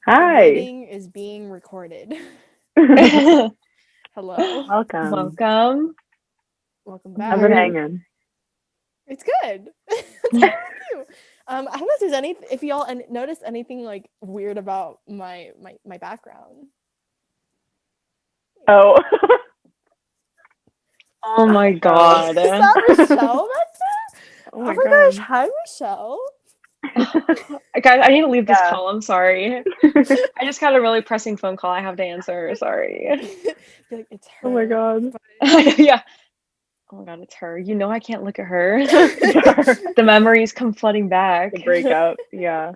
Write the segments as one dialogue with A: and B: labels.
A: The
B: Hi.
A: meeting is being recorded.
C: Welcome.
A: Hello.
B: Welcome.
A: Welcome
B: How's
A: back.
B: it hanging?
A: It's good. It's good with you. I don't know if there's if y'all noticed anything like weird about my background.
B: Oh.
C: Oh my
B: Oh.
C: god.
A: Is that Michelle back there?
B: Oh
A: Oh
B: my
A: my gosh,
B: god.
A: hi Michelle.
C: Guys, I need to leave this
B: Yeah.
C: call. I'm sorry. I just got a really pressing phone call I have to answer. Sorry.
A: Feel like it's
B: Oh my
A: her.
B: god.
C: Yeah. Oh my god, it's her. You know I can't look at her. The memories come flooding back.
B: The breakup. Yeah.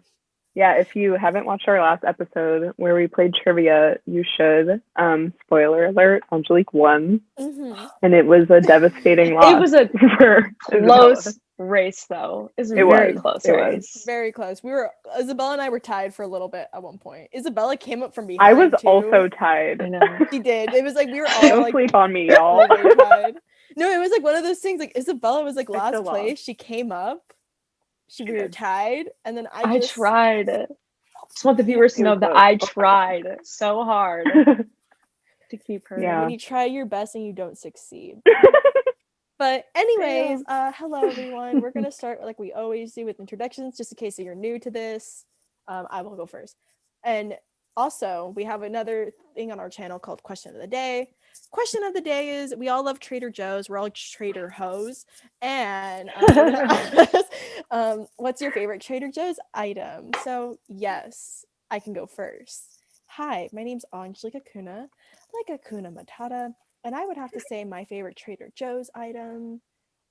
B: Yeah, if you haven't watched our last episode where we played trivia, you should. Spoiler alert, Angelique won.
A: Mhm.
B: And it was a devastating
C: It
B: loss
C: was a
B: for Isabella.
C: close race though. It's a
B: It
C: very
B: was.
C: close
B: It was.
C: race.
A: Very close. Isabella and I were tied for a little bit at one point. Isabella came up from
B: I was
A: behind too.
B: also
C: I
B: tied.
C: know.
A: She did. It was like we were all
B: Don't
A: like
B: sleep on me, y'all.
A: really tied. No, it was like one of those things. Like Isabella was like
B: I still
A: last
B: lost.
A: place. She came up. We were
B: did.
A: tied, and then
C: I tried. Just want the viewers to
B: It was
C: know that
B: close.
C: I
B: Oh my
C: tried so hard
B: god.
C: to keep her.
B: Yeah.
A: when you try your best and you don't succeed. But anyways, hello everyone. We're gonna start like we always do with introductions, just in case you're new to this. I will go first. And also, we have another thing on our channel called Question of the Day. Question of the day is: we all love Trader Joe's. We're all Trader Hoes, and we're gonna ask, what's your favorite Trader Joe's item? So yes, I can go first. Hi, my name's Angelica Kuna, like Akuna Matata. And I would have to say my favorite Trader Joe's item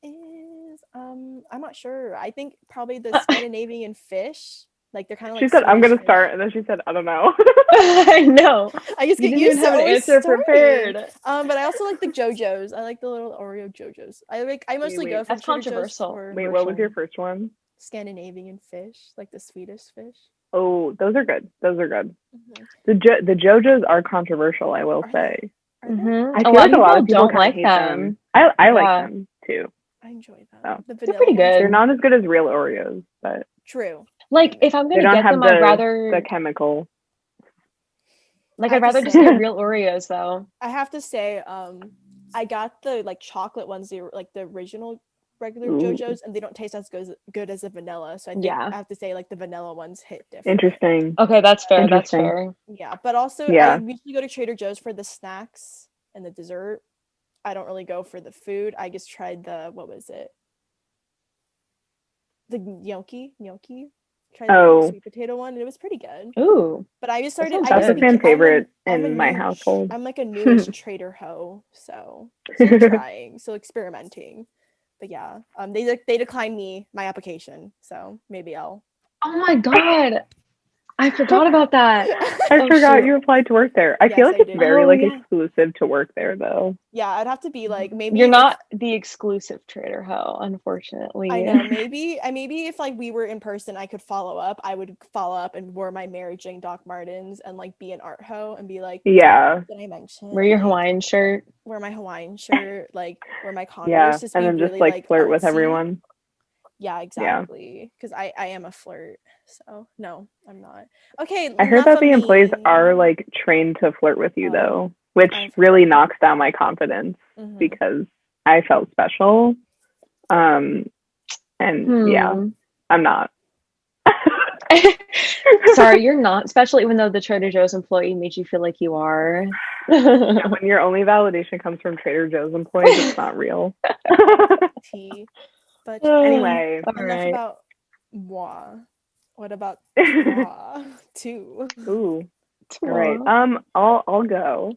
A: is I'm not sure. I think probably the Scandinavian fish. Like they're kind of
B: She
A: like
B: said, I'm
A: Swedish
B: gonna
A: fish.
B: start, and then she said, I don't know.
C: I know.
A: I just
C: You
A: get
C: didn't even
A: used to
C: have an
A: always
C: answer
A: starting.
C: prepared.
A: But I also like the JoJo's. I like the little Oreo JoJo's. I mostly
B: Wait,
A: go from
C: That's
A: Trader Joe's
C: controversial.
A: for
B: Wait, what was your first one?
A: Scandinavian fish, like the Swedish fish.
B: Oh, those are good. Those are good.
A: Mm-hmm.
B: The JoJo's are controversial, I will
A: Are
B: say.
A: they? Are they?
C: Mm-hmm.
B: I
C: A
B: feel
C: lot
B: like
C: of
B: a lot
C: people
B: of people
C: don't
B: kind of
C: like
B: hate
C: them.
B: them. I like
C: Yeah,
B: them too.
A: I enjoy them.
B: So
A: The
C: they're
A: vanilla
C: pretty
A: ones.
B: they're
C: good.
B: not as good as real Oreos, but
A: True.
C: Like if I'm
B: they
C: gonna
B: don't
C: get
B: have
C: them, I'd
B: the
C: rather
B: chemical.
A: I
C: I'd
A: have to
C: rather just get
A: say.
C: real Oreos though.
A: I have to say, I got the like chocolate ones, like the original regular
B: Ooh,
A: JoJo's, and they don't taste as good as the vanilla. So I think
C: Yeah.
A: I have to say like the vanilla ones hit different.
B: interesting.
C: Okay, that's fair. That's
B: Interesting.
C: fair.
A: Yeah, but also I
B: Yeah.
A: usually go to Trader Joe's for the snacks and the dessert. I don't really go for the food. I just tried the what was it? The gnocchi. Tried the
B: Oh,
A: sweet potato one, and it was pretty good.
C: Ooh,
A: But I just
C: that
A: started.
C: sounds
A: I used
B: that's
A: to
B: a
A: be.
C: good.
B: fan favorite
A: I'm a
B: in my
A: new.
B: household.
A: I'm like a newish Trader Ho, so still trying, still experimenting. But yeah, they declined my application, so maybe I'll.
C: Oh my god, I forgot about that.
B: I
C: Oh
B: forgot
C: shoot.
B: you applied to work there. I feel
A: Yes,
B: like
A: I
B: it's
A: did.
B: very
C: Oh
B: like
C: yeah.
B: exclusive to work there though.
A: Yeah, I'd have to be like
C: You're
A: maybe if
C: not the exclusive Trader Ho,
A: I
C: unfortunately.
A: know maybe if like we were in person, I could follow up. I would follow up and wear my Mary Jane Doc Martens and like be an art ho and be like,
B: Yeah.
A: did I mention
C: Wear your
A: like
C: Hawaiian shirt.
A: wear my Hawaiian shirt, like wear my Converse,
B: Yeah.
A: just
B: And
A: be
B: then just
A: really
B: like
A: like
B: flirt with
A: artsy.
B: everyone.
A: Yeah,
B: Yeah.
A: exactly. Because I am a flirt. So no, I'm not. Okay,
B: I heard
A: enough
B: that
A: of
B: the employees
A: me.
B: are like trained to flirt with you
A: Oh,
B: though, which
A: I've
B: really
A: heard.
B: knocks down my confidence
A: Mm-hmm.
B: because I felt special. Um and yeah,
C: Hmm.
B: I'm not.
C: Sorry, you're not special, even though the Trader Joe's employee made you feel like you are.
B: Yeah, when your only validation comes from Trader Joe's employees, it's not real.
A: Tea. But
B: Anyway,
C: All
A: enough
C: right.
A: about moi. What about toi too?
B: ooh, all right.
C: Aw.
B: I'll go.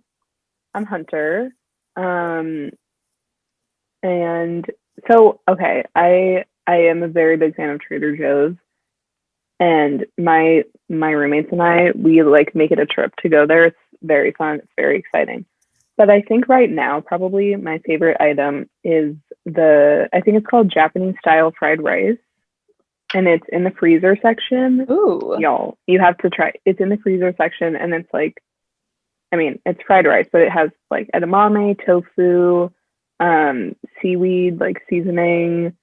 B: I'm Hunter. Um, and so okay, I am a very big fan of Trader Joe's, and my roommates and I we like make it a trip to go there. It's very fun. It's very exciting. But I think right now probably my favorite item is I think it's called Japanese style fried rice, and it's in the freezer section.
C: Ooh.
B: Y'all, you have to try. It's in the freezer section, and it's like, I mean, it's fried rice, but it has like edamame, tofu, seaweed, like seasoning,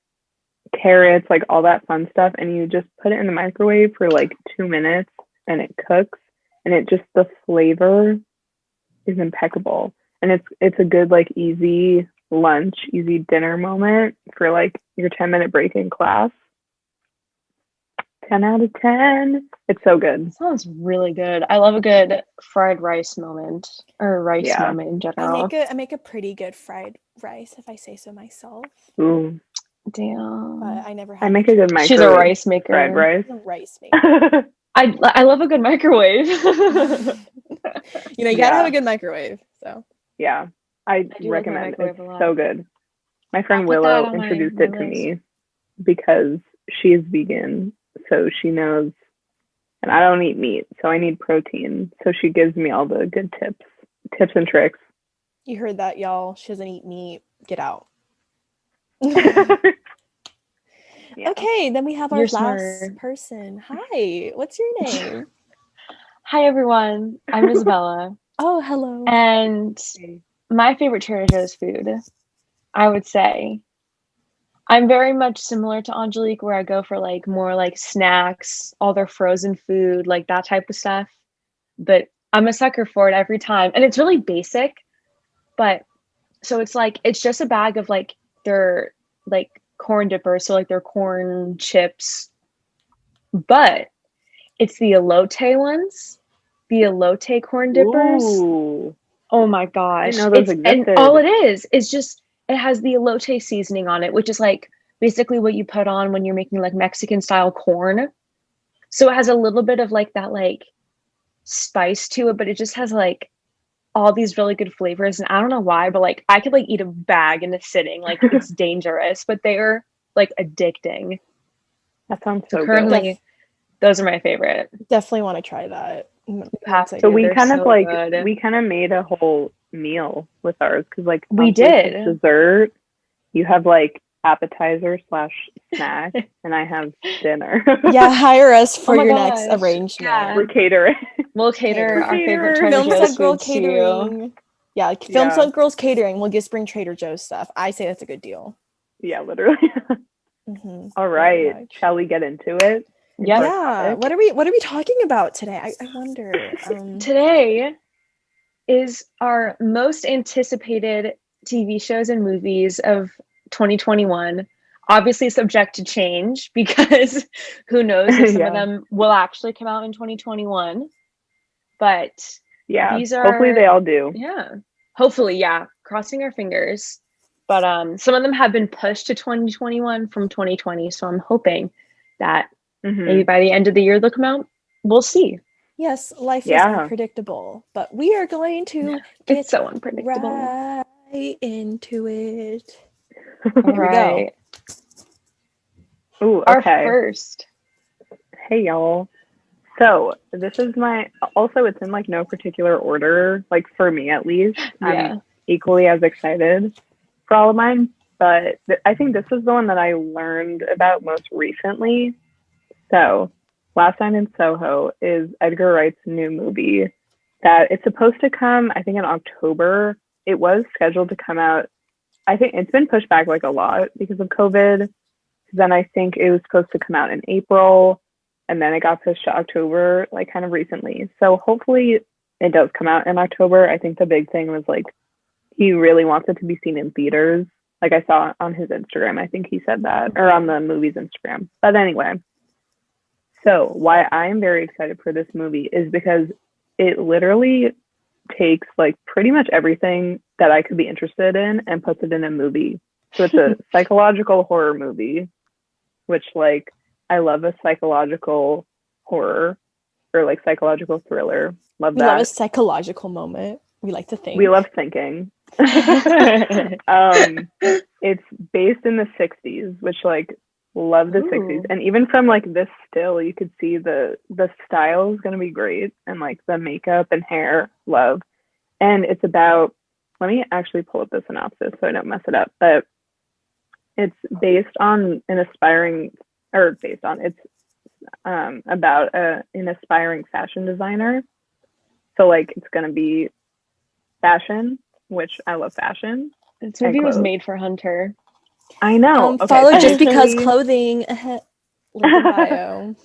B: carrots, like all that fun stuff, and you just put it in the microwave for like 2 minutes, and it cooks. and the flavor is impeccable. And it's a good like easy lunch, easy dinner moment for like your 10-minute break in class. 10 out of 10. It's so good.
C: Sounds really good. I love a good fried rice moment or rice moment in general.
A: I make a pretty good fried rice if I say so myself.
B: Ooh.
C: Damn.
A: But I never had
B: I make a good microwave.
C: She's a rice maker.
B: Fried rice.
A: A rice maker.
C: I love a good microwave.
A: You gotta have a good microwave. So
B: yeah, I recommend it. It's so good. My friend Willow introduced it to me because she is vegan, so she knows, and I don't eat meat, so I need protein. So she gives me all the good tips and tricks.
A: You heard that, y'all. She doesn't eat meat. Get out. Yeah. Okay, then we have our last person. Hi, what's your name?
C: Hi, everyone. I'm Isabella.
A: Oh, hello.
C: And my favorite Trader Joe's food, I would say, I'm very much similar to Angelique, where I go for like more like snacks, all their frozen food, like that type of stuff. But I'm a sucker for it every time. And it's really basic, but so it's just a bag of like their like corn dippers, so like their corn chips, but it's the elote ones, the elote corn dippers.
B: Ooh.
C: Oh my gosh.
B: I didn't know those existed.
C: And all it is just it has the elote seasoning on it, which is like basically what you put on when you're making like Mexican style corn. So it has a little bit of like that like spice to it, but it just has like all these really good flavors, and I don't know why, but like I could like eat a bag in a sitting. Like it's dangerous, but they are like addicting.
B: That sounds so
C: currently
B: good.
C: Those are my favorite.
A: Definitely want to try that.
B: So we kind of like good. We kind of made a whole meal with ours, because like
C: we did
B: dessert, you have like appetizer / snack, and I have dinner.
A: Yeah, hire us for your next arrangement.
B: Yeah. We're catering.
C: We'll cater our favorite Trader Joe's food catering.
A: Yeah, Film Stunt Girls Catering. We'll just bring Trader Joe's stuff. I say that's a good deal.
B: Yeah, literally. All right, shall we get into it?
A: Yeah. What are we talking about today? I wonder.
C: Today is our most anticipated TV shows and movies of 2021. Obviously subject to change, because who knows if some of them will actually come out in 2021. But
B: yeah,
C: these are
B: hopefully they all do.
C: Yeah. Hopefully, yeah. Crossing our fingers. But some of them have been pushed to 2021 from 2020. So I'm hoping that maybe by the end of the year they'll come out. We'll see.
A: Yes, life is unpredictable, but we are going to
C: get so unpredictable
A: right into it.
C: All right.
B: Ooh, okay.
C: Our first.
B: Hey, y'all. So this is it's in like no particular order, like for me at least. Yeah. I'm equally as excited for all of mine, but I think this is the one that I learned about most recently. So Last Night in Soho is Edgar Wright's new movie that it's supposed to come, I think, in October. It was scheduled to come out. I think it's been pushed back like a lot because of COVID. Then I think it was supposed to come out in April, and then it got pushed to October, like kind of recently. So hopefully it does come out in October. I think the big thing was like he really wants it to be seen in theaters. Like I saw on his Instagram, I think he said that, or on the movie's Instagram. But anyway, so why I'm very excited for this movie is because it literally takes like pretty much everything that I could be interested in and puts it in a movie. So it's a psychological horror movie, which like I love a psychological horror or like psychological thriller. Love that.
A: We love a psychological moment. We like to think.
B: We love thinking. It's based in the 60s, which like love the 60s. And even from like this still, you could see the style is going to be great. And like the makeup and hair, love. And it's about, let me actually pull up the synopsis so I don't mess it up. But it's based on an aspiring, or based on, it's about an aspiring fashion designer. So like it's going to be fashion, which I love fashion.
C: This movie was made for Hunter.
B: I know.
A: Okay, follow Just Because Clothing. Link in bio.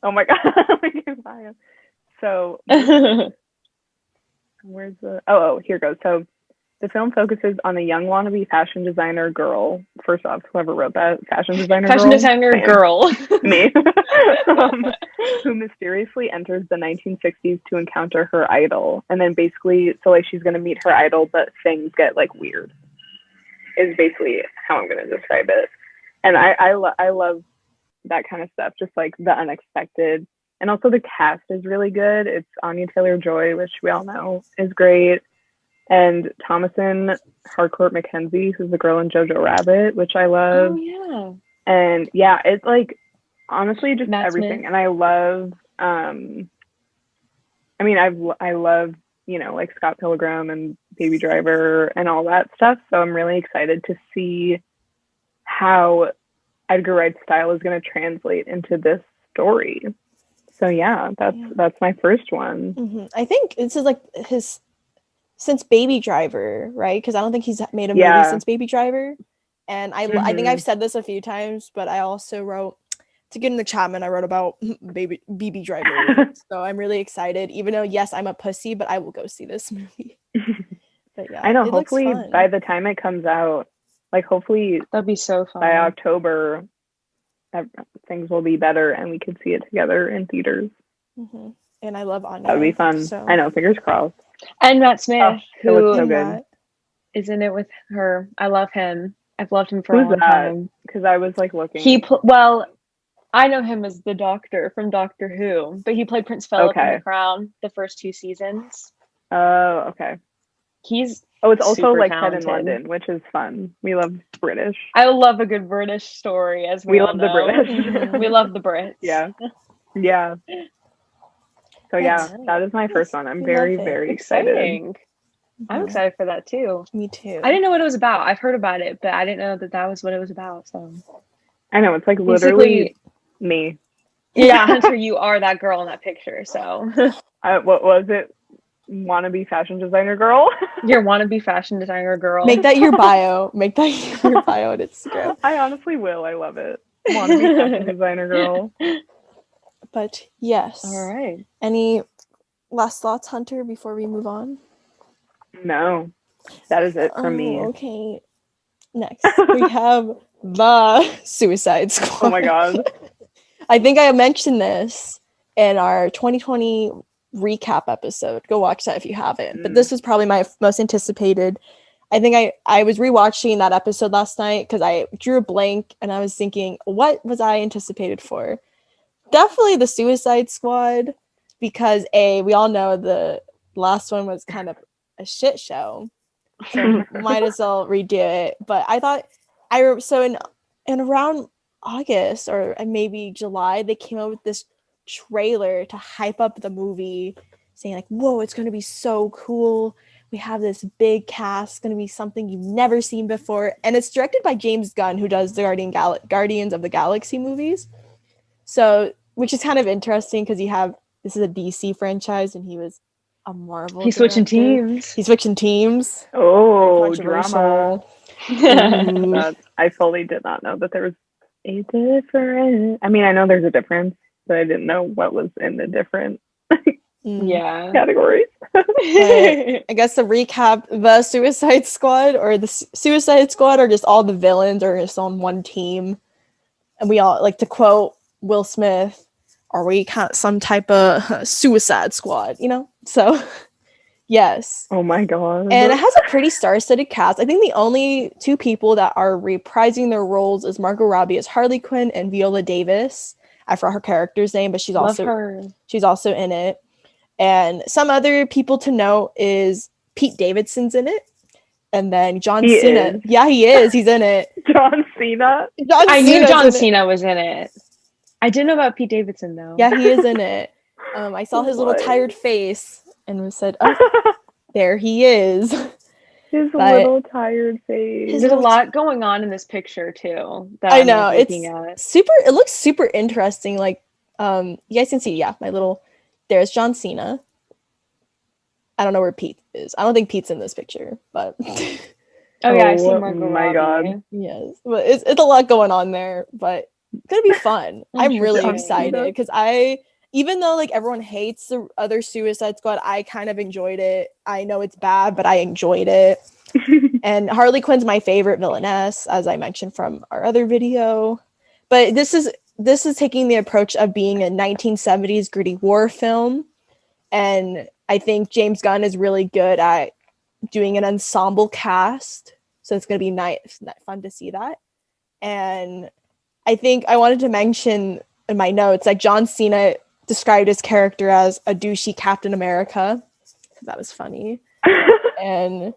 B: Oh my god. Link in bio. So where's the here goes. So the film focuses on a young wannabe fashion designer girl. First off, whoever wrote that, fashion designer
C: girl.
B: Me. Who mysteriously enters the 1960s to encounter her idol. And then basically, so like she's going to meet her idol, but things get like weird, is basically how I'm going to describe it. And I love that kind of stuff, just like the unexpected. And also the cast is really good. It's Anya Taylor-Joy, which we all know is great. And Thomasin Harcourt McKenzie, who's the girl in Jojo Rabbit, which I love.
C: Oh, yeah.
B: And yeah, it's like, honestly, just
C: Matt
B: everything.
C: Smith.
B: And I love, I love, you know, like Scott Pilgrim and Baby Driver and all that stuff. So I'm really excited to see how Edgar Wright's style is going to translate into this story. So yeah, that's my first one.
A: Mm-hmm. I think this is like his since Baby Driver, right? Because I don't think he's made a movie since Baby Driver. And I think I've said this a few times, but I also wrote to get in the Chapman. I wrote about Baby Driver, so I'm really excited. Even though yes, I'm a pussy, but I will go see this movie. But yeah,
B: I know. Hopefully, by the time it comes out, like hopefully
C: that'd be so fun.
B: By October, things will be better, and we could see it together in theaters.
A: Mm-hmm. And I love Anya.
B: That would be fun. So. I know. Fingers crossed.
C: And Matt Smith, who
B: so good.
C: is in it with her. I love him. I've loved him for a long time.
B: Because I was like looking.
C: I know him as the Doctor from Doctor Who, but he played Prince Philip in The Crown the first 2 seasons.
B: Oh, okay.
C: He's
B: it's also like
C: talented.
B: Set in London, which is fun. We love British.
C: I love a good British story, as we love
B: the British.
C: We love the Brits.
B: Yeah. So that is my first one. I'm very, very excited.
C: I'm excited for that too.
A: Me too.
C: I didn't know what it was about. I've heard about it, but I didn't know that was what it was about. So
B: I know, it's like literally me.
C: Yeah, Hunter, you are that girl in that picture. So
B: what was it? Wannabe fashion designer girl.
C: Your wannabe fashion designer girl.
A: Make that your bio. Make that your bio on Instagram.
B: I honestly will. I love it. Wannabe fashion designer girl.
A: But yes.
C: All right.
A: Any last thoughts, Hunter, before we move on?
B: No. That is it from me.
A: Okay. Next, we have the Suicide Squad.
B: Oh my god.
A: I think I mentioned this in our 2020 recap episode. Go watch that if you haven't. But this was probably my most anticipated. I think I was rewatching that episode last night because I drew a blank and I was thinking, what was I anticipated for? Definitely the Suicide Squad, because we all know the last one was kind of a shit show, so might as well redo it. But I thought in around August or maybe July, they came out with this trailer to hype up the movie, saying like, whoa, it's going to be so cool. We have this big cast. It's going to be something you've never seen before. And it's directed by James Gunn, who does the Guardians of the Galaxy movies. So, which is kind of interesting because this is a DC franchise and he was a Marvel.
C: He's switching teams.
B: Oh, drama. I fully did not know that there was a difference. I mean, I know there's a difference, but I didn't know what was in the different categories.
A: I guess to recap, the Suicide Squad or just all the villains are just on one team. And we all, like to quote Will Smith, are we kind of some type of Suicide Squad, you know? So, yes.
B: Oh my god.
A: And it has a pretty star-studded cast. I think the only 2 people that are reprising their roles is Margot Robbie as Harley Quinn and Viola Davis. I forgot her character's name, but she's also in it. And some other people to note is Pete Davidson's in it. And then John Cena.
B: Is.
A: Yeah, he is. He's in it.
B: John Cena?
C: I knew John Cena was in it. I didn't know about Pete Davidson, though.
A: Yeah, he is in it. I saw his little tired face and said, oh, there he is.
B: His little tired face.
C: There's a lot going on in this picture, too. That
A: I know. It looks super interesting. Like, you guys can see, there's John Cena. I don't know where Pete is. I don't think Pete's in this picture, but
C: I see Margot Robbie.
B: My god.
A: Yes, but it's a lot going on there, but it's gonna be fun. I'm really excited because I even though like everyone hates the other Suicide Squad, I kind of enjoyed it. I know it's bad, but I enjoyed it. And Harley Quinn's my favorite villainess, as I mentioned from our other video. But this is taking the approach of being a 1970s gritty war film. And I think James Gunn is really good at doing an ensemble cast. So it's going to be nice, fun to see that. And I think I wanted to mention in my notes that John Cena described his character as a douchey Captain America. That was funny. And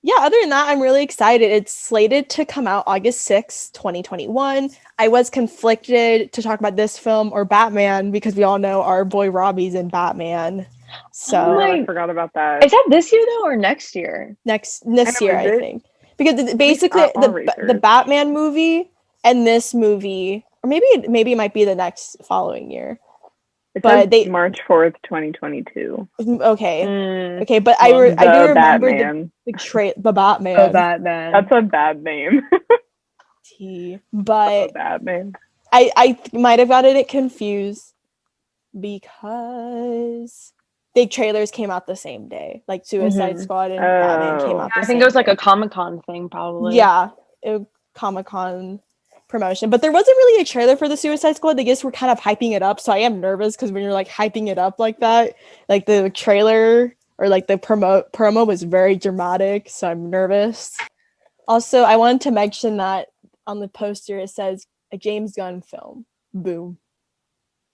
A: yeah, other than that, I'm really excited. It's slated to come out August 6th, 2021. I was conflicted to talk about this film or Batman because we all know our boy Robbie's in Batman. So
B: I forgot about that.
C: Is that this year though or next year?
A: This year, I think. Because basically the Batman movie and this movie, or maybe it might be the next following year.
B: But they March 4th, 2022.
A: Okay, but I do remember
B: Batman.
A: the Batman.
C: Oh, Batman.
B: That's a bad name.
A: But
B: Batman.
A: I might have gotten it confused because the trailers came out the same day. Like Suicide Squad and Batman came out the same day.
C: I think it was like a Comic-Con thing, probably.
A: Yeah, Comic-Con promotion, but there wasn't really a trailer for the Suicide Squad. They just were kind of hyping it up, so I am nervous because when you're like hyping it up like that, like the trailer or like the promo was very dramatic, so I'm nervous. Also, I wanted to mention that on the poster it says a James Gunn film. Boom.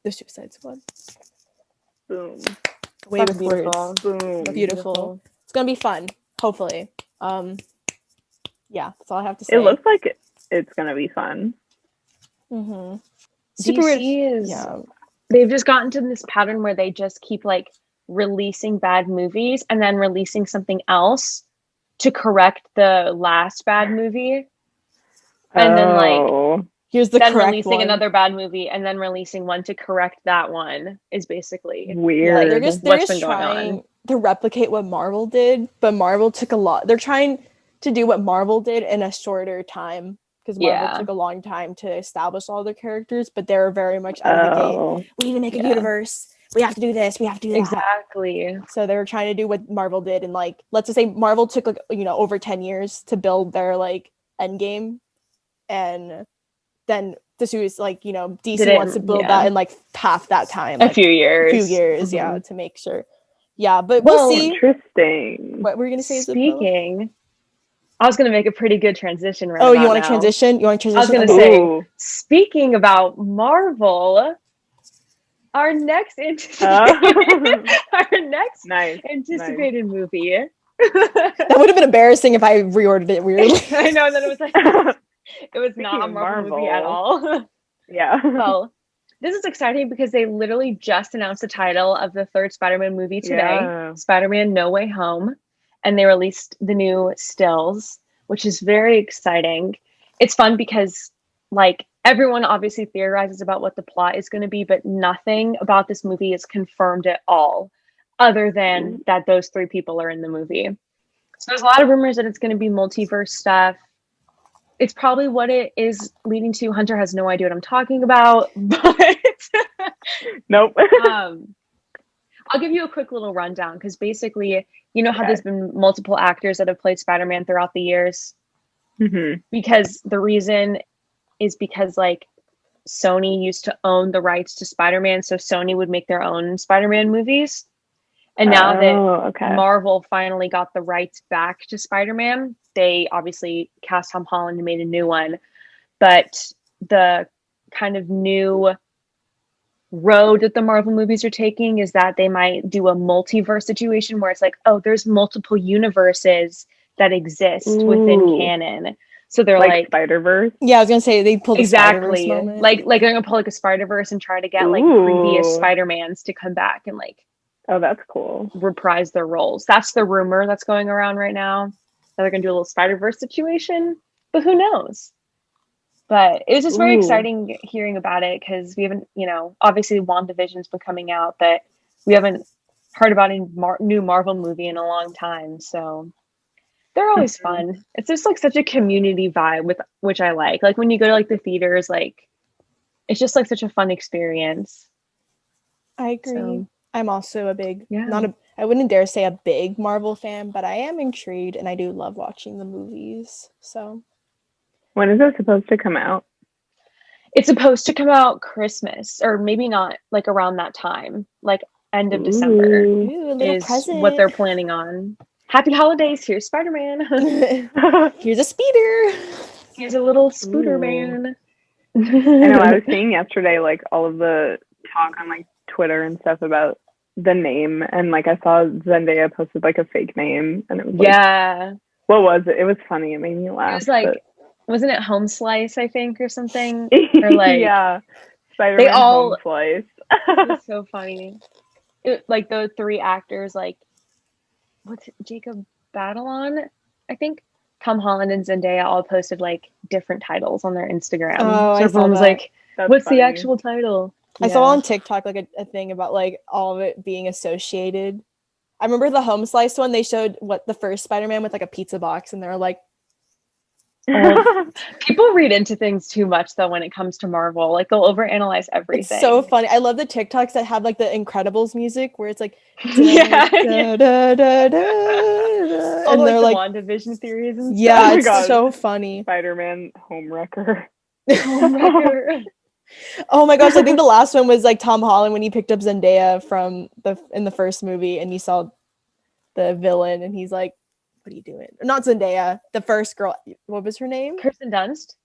A: The Suicide Squad.
B: Boom.
A: Way with words.
B: Boom.
A: Beautiful. It's gonna be fun, hopefully. Yeah, that's all I have to say.
B: It looks like it's gonna be fun.
A: Super
C: DC they've just gotten to this pattern where they just keep like releasing bad movies and then releasing something else to correct the last bad movie, and then like
A: here's the
C: then
A: correct
C: releasing
A: one.
C: another bad movie and then releasing one to correct that one is basically
B: weird.
A: They're just trying to replicate what Marvel did, but Marvel took a lot. They're trying to do what Marvel did in a shorter time. Because Marvel took a long time to establish all their characters, but they were very much out of the gate. We need to make a universe. We have to do this. We have to do that.
C: Exactly.
A: So they were trying to do what Marvel did, and like, let's just say Marvel took like over 10 years to build their like Endgame, and then DC wants to build that in like half that time,
C: a few years,
A: to make sure. Yeah, but we'll see.
B: Interesting.
A: What were you gonna say?
C: Speaking. I was going to make a pretty good transition right now.
A: Oh, you want to transition? I
C: was going to say, speaking about Marvel, our next anticipated movie.
A: That would have been embarrassing if I reordered it weirdly.
C: I know that it was like it was not a Marvel movie at all.
B: Yeah.
C: Well, this is exciting because they literally just announced the title of the third Spider-Man movie today, Spider-Man No Way Home. And they released the new stills, which is very exciting. It's fun because, like, everyone obviously theorizes about what the plot is going to be, but nothing about this movie is confirmed at all, other than that those three people are in the movie. So there's a lot of rumors that it's going to be multiverse stuff. It's probably what it is leading to. Hunter has no idea what I'm talking about, but
B: nope.
C: I'll give you a quick little rundown because basically, you know how there's been multiple actors that have played Spider-Man throughout the years? Because the reason is because like Sony used to own the rights to Spider-Man, so Sony would make their own Spider-Man movies. And now that Marvel finally got the rights back to Spider-Man, they obviously cast Tom Holland and made a new one. But the kind of new road that the Marvel movies are taking is that they might do a multiverse situation where it's like, oh, there's multiple universes that exist within canon. So they're like
B: Spider-Verse.
A: Yeah, I was gonna say they pulled exactly the moment.
C: Like they're gonna pull like a Spider-Verse and try to get like previous Spider-Mans to come back and like
B: that's cool.
C: Reprise their roles. That's the rumor that's going around right now. That they're gonna do a little Spider-Verse situation, but who knows? But it was just very exciting hearing about it because we haven't, obviously WandaVision's been coming out, but we haven't heard about a new Marvel movie in a long time. So they're always fun. It's just like such a community vibe which I like. Like when you go to like the theaters, like it's just like such a fun experience.
A: I agree.
C: So,
A: I'm also a big,
C: yeah.
A: I wouldn't dare say a big Marvel fan, but I am intrigued and I do love watching the movies. So
B: When is it supposed to come out?
C: It's supposed to come out Christmas, or maybe not like around that time, like end of December
B: Ooh.
A: ooh, a little
C: is what
A: present.
C: they're planning on. Happy holidays, here's Spider-Man.
A: Here's a speeder.
C: Here's a little Spooder
B: Ooh.
C: Man.
B: I know, I was seeing yesterday like all of the talk on like Twitter and stuff about the name, and like I saw Zendaya posted like a fake name, and it was like,
C: Yeah.
B: what was it? It was funny. It made me
C: It
B: laugh.
C: was like, wasn't it Home Slice, I think, or something?
B: But...
C: Or like,
B: yeah, Spider-Man
C: they all,
B: Home Slice.
C: it was so funny. Like the three actors, like, what's it, Jacob Batalon, I think? Tom Holland and Zendaya all posted like different titles on their Instagram.
A: Oh,
C: So
A: I saw
C: everyone was
A: that.
C: like,
B: That's
C: what's
B: funny.
C: the actual title?
A: I saw on TikTok like a thing about like all of it being associated. I remember the Home Slice one, they showed what the first Spider-Man with like a pizza box, and they're like,
C: people read into things too much though when it comes to Marvel. Like they'll overanalyze everything.
A: it's so funny. I love the TikToks that have like the Incredibles music where it's like
C: Yeah.
A: and
C: All
A: they're
C: like
A: like
C: the WandaVision theories and
A: yeah,
C: stuff.
B: my
A: it's
B: God.
A: so funny.
B: Spider-Man Homewrecker.
C: Homewrecker.
A: Oh my gosh, I think the last one was like Tom Holland when he picked up Zendaya in the first movie, and you saw the villain, and he's like, "What are you doing?" Not Zendaya, the first girl. What was her name?
C: Kirsten Dunst?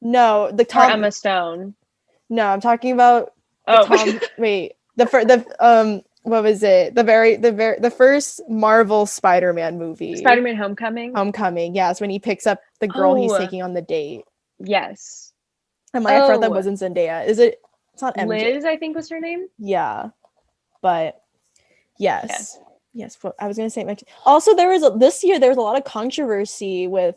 A: No, the
C: Or
A: Tom.
C: Emma Stone?
A: No, I'm talking about the Tom. Wait, what was it? The first Marvel Spider-Man movie.
C: Spider-Man Homecoming?
A: Homecoming. Yes, when he picks up the girl he's taking on the date.
C: Yes.
A: I'm like, I thought that wasn't Zendaya. Is it? It's not MJ.
C: Liz, I think was her name.
A: Yeah, but yes. What I was gonna say. Also, this year there was a lot of controversy with,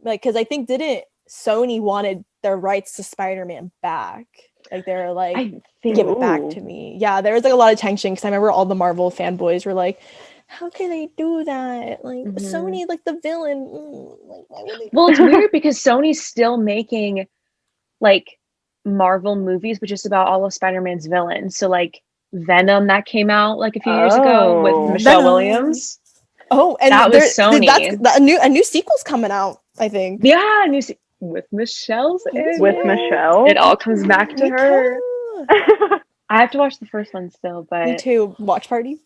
A: like, because I think didn't Sony wanted their rights to Spider-Man back? Like they were like, give it back to me. Yeah, there was like a lot of tension because I remember all the Marvel fanboys were like, how can they do that? Like Sony, like the villain. Like, why would they?
C: Well, it's weird because Sony's still making like Marvel movies, but just about all of Spider-Man's villains. So like Venom that came out like a few years ago with Michelle Williams.
A: Oh, and
C: that was Sony.
A: A new sequel's coming out, I think.
C: Yeah, with Michelle's
B: with Michelle.
C: It all comes back to her. I have to watch the first one still, but
A: me too. Watch party.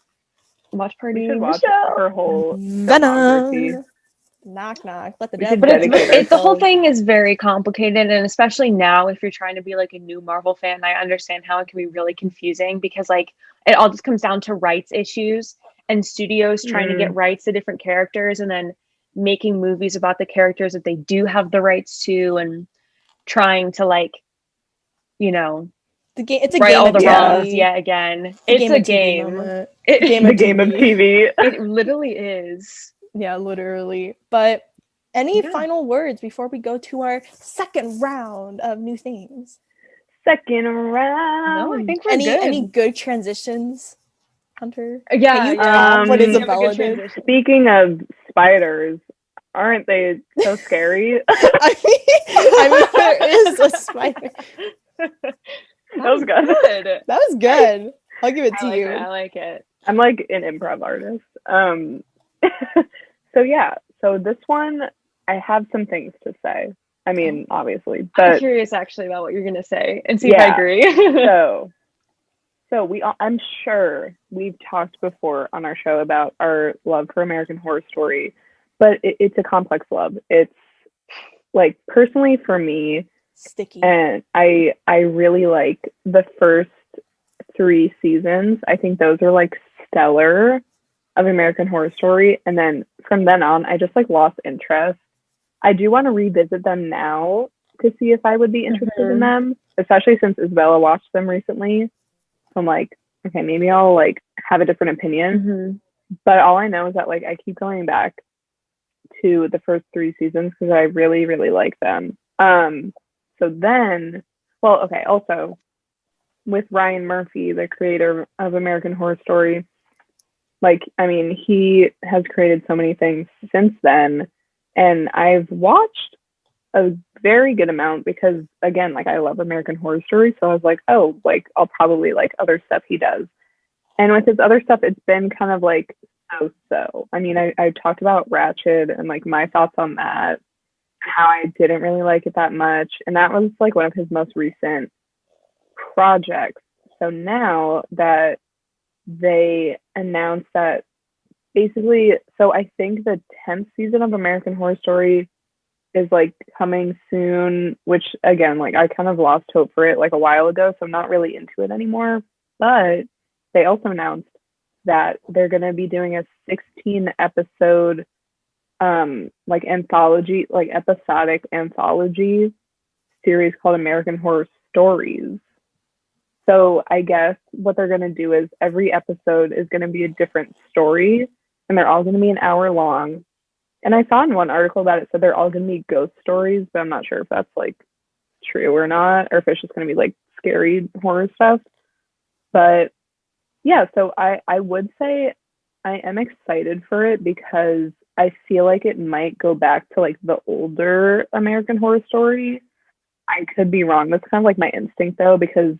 B: We should watch her whole
A: Venom. Knock knock. Let the devil.
C: But the whole thing is very complicated, and especially now, if you're trying to be like a new Marvel fan, I understand how it can be really confusing because like it all just comes down to rights issues and studios trying to get rights to different characters, and then making movies about the characters that they do have the rights to, and trying to like, you know,
A: it's a
C: right
A: game
C: all
A: of
C: the
A: TV.
C: wrongs yet again. It's a game.
B: The game of TV.
C: It literally is.
A: Yeah, literally. But any final words before we go to our second round of new things?
B: Second round.
C: No, I think we're good.
A: Any good transitions, Hunter?
C: Yeah.
A: Can you top what Isabella did?
B: Speaking of spiders, aren't they so scary?
A: I mean, there is a spider.
B: That was good.
A: That was good. I'll give it to you.
C: I like it.
B: I'm like an improv artist. So this one, I have some things to say. I mean, obviously, but
C: I'm curious actually about what you're gonna say and see if I agree.
B: I'm sure we've talked before on our show about our love for American Horror Story, but it's a complex love. It's like personally for me,
A: sticky,
B: and I really like the first 3 seasons. I think those are like stellar of American Horror Story, and then from then on I just like lost interest. I do want to revisit them now to see if I would be interested in them, especially since Isabella watched them recently. So I'm like, okay, maybe I'll like have a different opinion. But all I know is that like I keep going back to the first 3 seasons because I really, really like them. So then, also with Ryan Murphy, the creator of American Horror Story, like, I mean, he has created so many things since then, and I've watched a very good amount because, again, like I love American Horror Story. So I was like, oh, like I'll probably like other stuff he does. And with his other stuff, it's been kind of like so. I mean, I talked about Ratched and like my thoughts on that, how I didn't really like it that much. And that was like one of his most recent projects. So now that they announced that basically, so I think the 10th season of American Horror Story is like coming soon, which again, like I kind of lost hope for it like a while ago, so I'm not really into it anymore. But they also announced that they're going to be doing a 16 episode like anthology, like episodic anthology series called American Horror Stories. So I guess what they're going to do is every episode is going to be a different story, and they're all going to be an hour long. And I saw in one article that it said they're all going to be ghost stories, but I'm not sure if that's like true or not, or if it's just going to be like scary horror stuff. But yeah, so I would say I am excited for it because I feel like it might go back to like the older American Horror Story. I could be wrong. That's kind of like my instinct though, because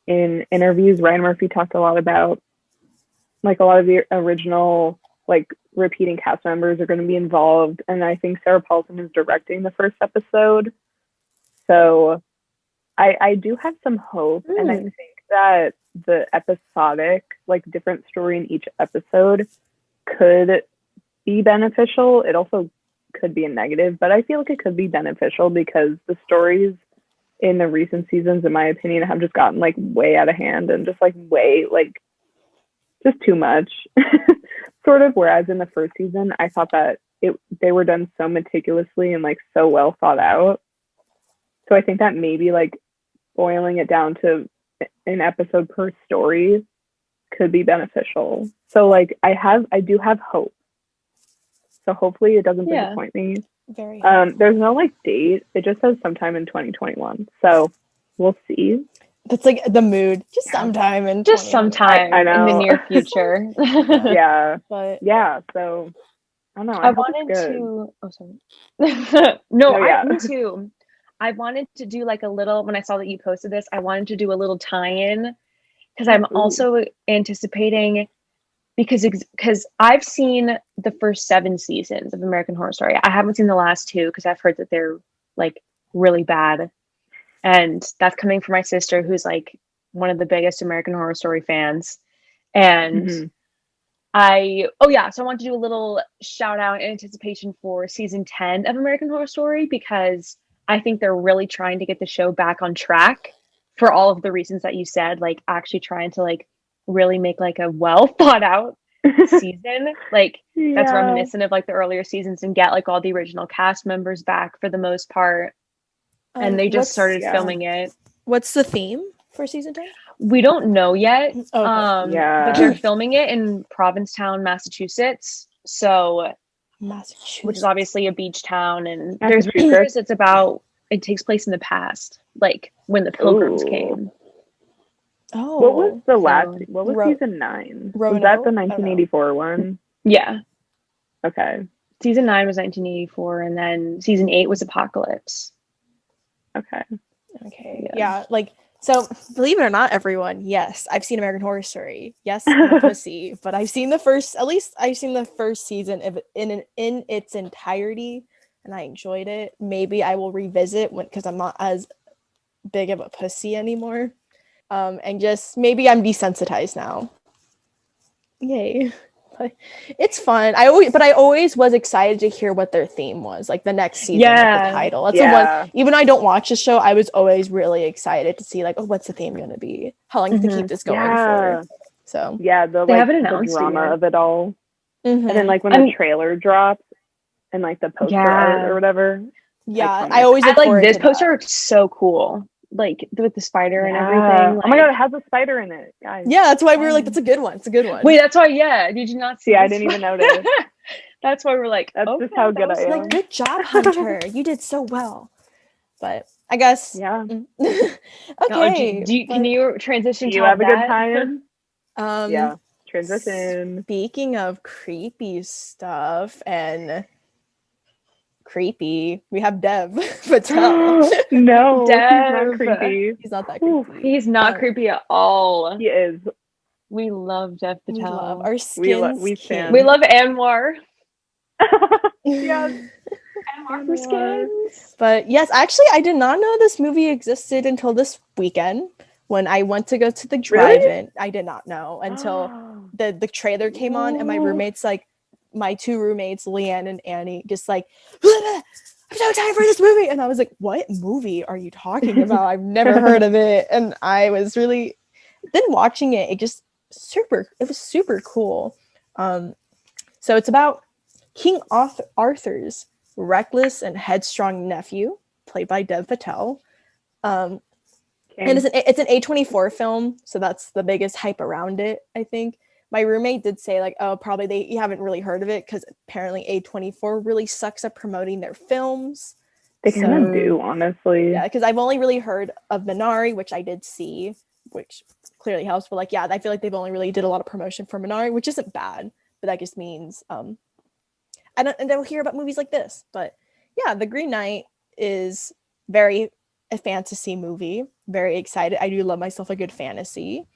B: in interviews, Ryan Murphy talked a lot about like a lot of the original like repeating cast members are going to be involved, and I think Sarah Paulson is directing the first episode. So I do have some hope, and I think that the episodic, like different story in each episode could be beneficial. It also could be a negative, but I feel like it could be beneficial because the stories in the recent seasons, in my opinion, have just gotten like way out of hand and just like way like just too much sort of. Whereas in the first season, I thought that they were done so meticulously and like so well thought out. So I think that maybe like boiling it down to an episode per story could be beneficial. So like I do have hope. So hopefully it doesn't disappoint me.
A: Very
B: there's no like date. It just says sometime in 2021. So we'll see.
A: That's like the mood. Just sometime in
C: just sometime
B: I know.
C: in the near future.
B: Yeah.
A: But
B: yeah, so I don't know.
C: I wanted to me too. I wanted to do like a little, when I saw that you posted this, I wanted to do a little tie-in because I'm also anticipating because I've seen the first 7 seasons of American Horror Story. I haven't seen the last 2 because I've heard that they're like really bad. And that's coming from my sister, who's like one of the biggest American Horror Story fans. And so I want to do a little shout out in anticipation for season 10 of American Horror Story, because I think they're really trying to get the show back on track for all of the reasons that you said, like actually trying to like really make like a well thought out season, like that's reminiscent of like the earlier seasons, and get like all the original cast members back for the most part. And they just started filming it.
A: What's the theme for season 10?
C: We don't know yet.
A: Okay.
C: But they're filming it in Provincetown, Massachusetts. So which is obviously a beach town, and there's rumors it takes place in the past, like when the Pilgrims came.
A: Oh,
B: what was the last? What was season 9? Was that the 1984 one?
C: Yeah.
B: Okay.
C: Season 9 was 1984, and then season 8 was Apocalypse.
A: Okay. Yeah. Like, so believe it or not, everyone, yes, I've seen American Horror Story. Yes, I'm a pussy, but I've seen the first season in its entirety, and I enjoyed it. Maybe I will revisit because I'm not as big of a pussy anymore. And just maybe I'm desensitized now. Yay. But it's fun. I always was excited to hear what their theme was, like the next season, like the title. That's the one. Even though I don't watch the show, I was always really excited to see like, oh, what's the theme going to be? How long to keep this going for? So
B: they haven't announced the drama of it all, and then like when the trailer drops and like the poster art or whatever.
A: Yeah, I always
C: like this poster. It's so cool. Like with the spider and everything. Like,
B: oh my god, it has a spider in it, guys.
A: Yeah, that's why we were like, that's a good one. It's a good one.
C: Wait, that's why. Yeah, did you not see?
B: Yeah, I didn't even notice.
C: That's why we're like,
B: that's just how good I am.
A: Like, good job, Hunter. You did so well. But I guess.
B: Yeah.
A: Okay.
C: Can you transition?
B: Do you have a good time?
A: Yeah.
B: Transition.
A: Speaking of creepy stuff and creepy. We have Dev Patel.
B: No, he's
C: Dev.
B: not creepy.
A: He's not that creepy.
C: He's not creepy at all.
B: He is.
C: We love Dev
A: We
C: Patel.
A: love our skins.
B: We stand.
C: We love Anwar.
B: Yes.
C: Anwar for skins.
A: But yes, actually, I did not know this movie existed until this weekend when I went to go to the drive-in. I did not know until the trailer came on, and my two roommates, Leanne and Annie, just like, I'm so tired for this movie. And I was like, what movie are you talking about? I've never heard of it. And I was really, then watching it, it was super cool. So it's about King Arthur's reckless and headstrong nephew, played by Dev Patel. And it's an A24 film, so that's the biggest hype around it, I think. My roommate did say, like, oh, probably you haven't really heard of it because apparently A24 really sucks at promoting their films.
B: They kind of do, honestly.
A: Yeah, because I've only really heard of Minari, which I did see, which clearly helps. But, like, yeah, I feel like they've only really did a lot of promotion for Minari, which isn't bad. But that just means I don't hear about movies like this. But, yeah, The Green Knight is very a fantasy movie. Very excited. I do love myself a good fantasy.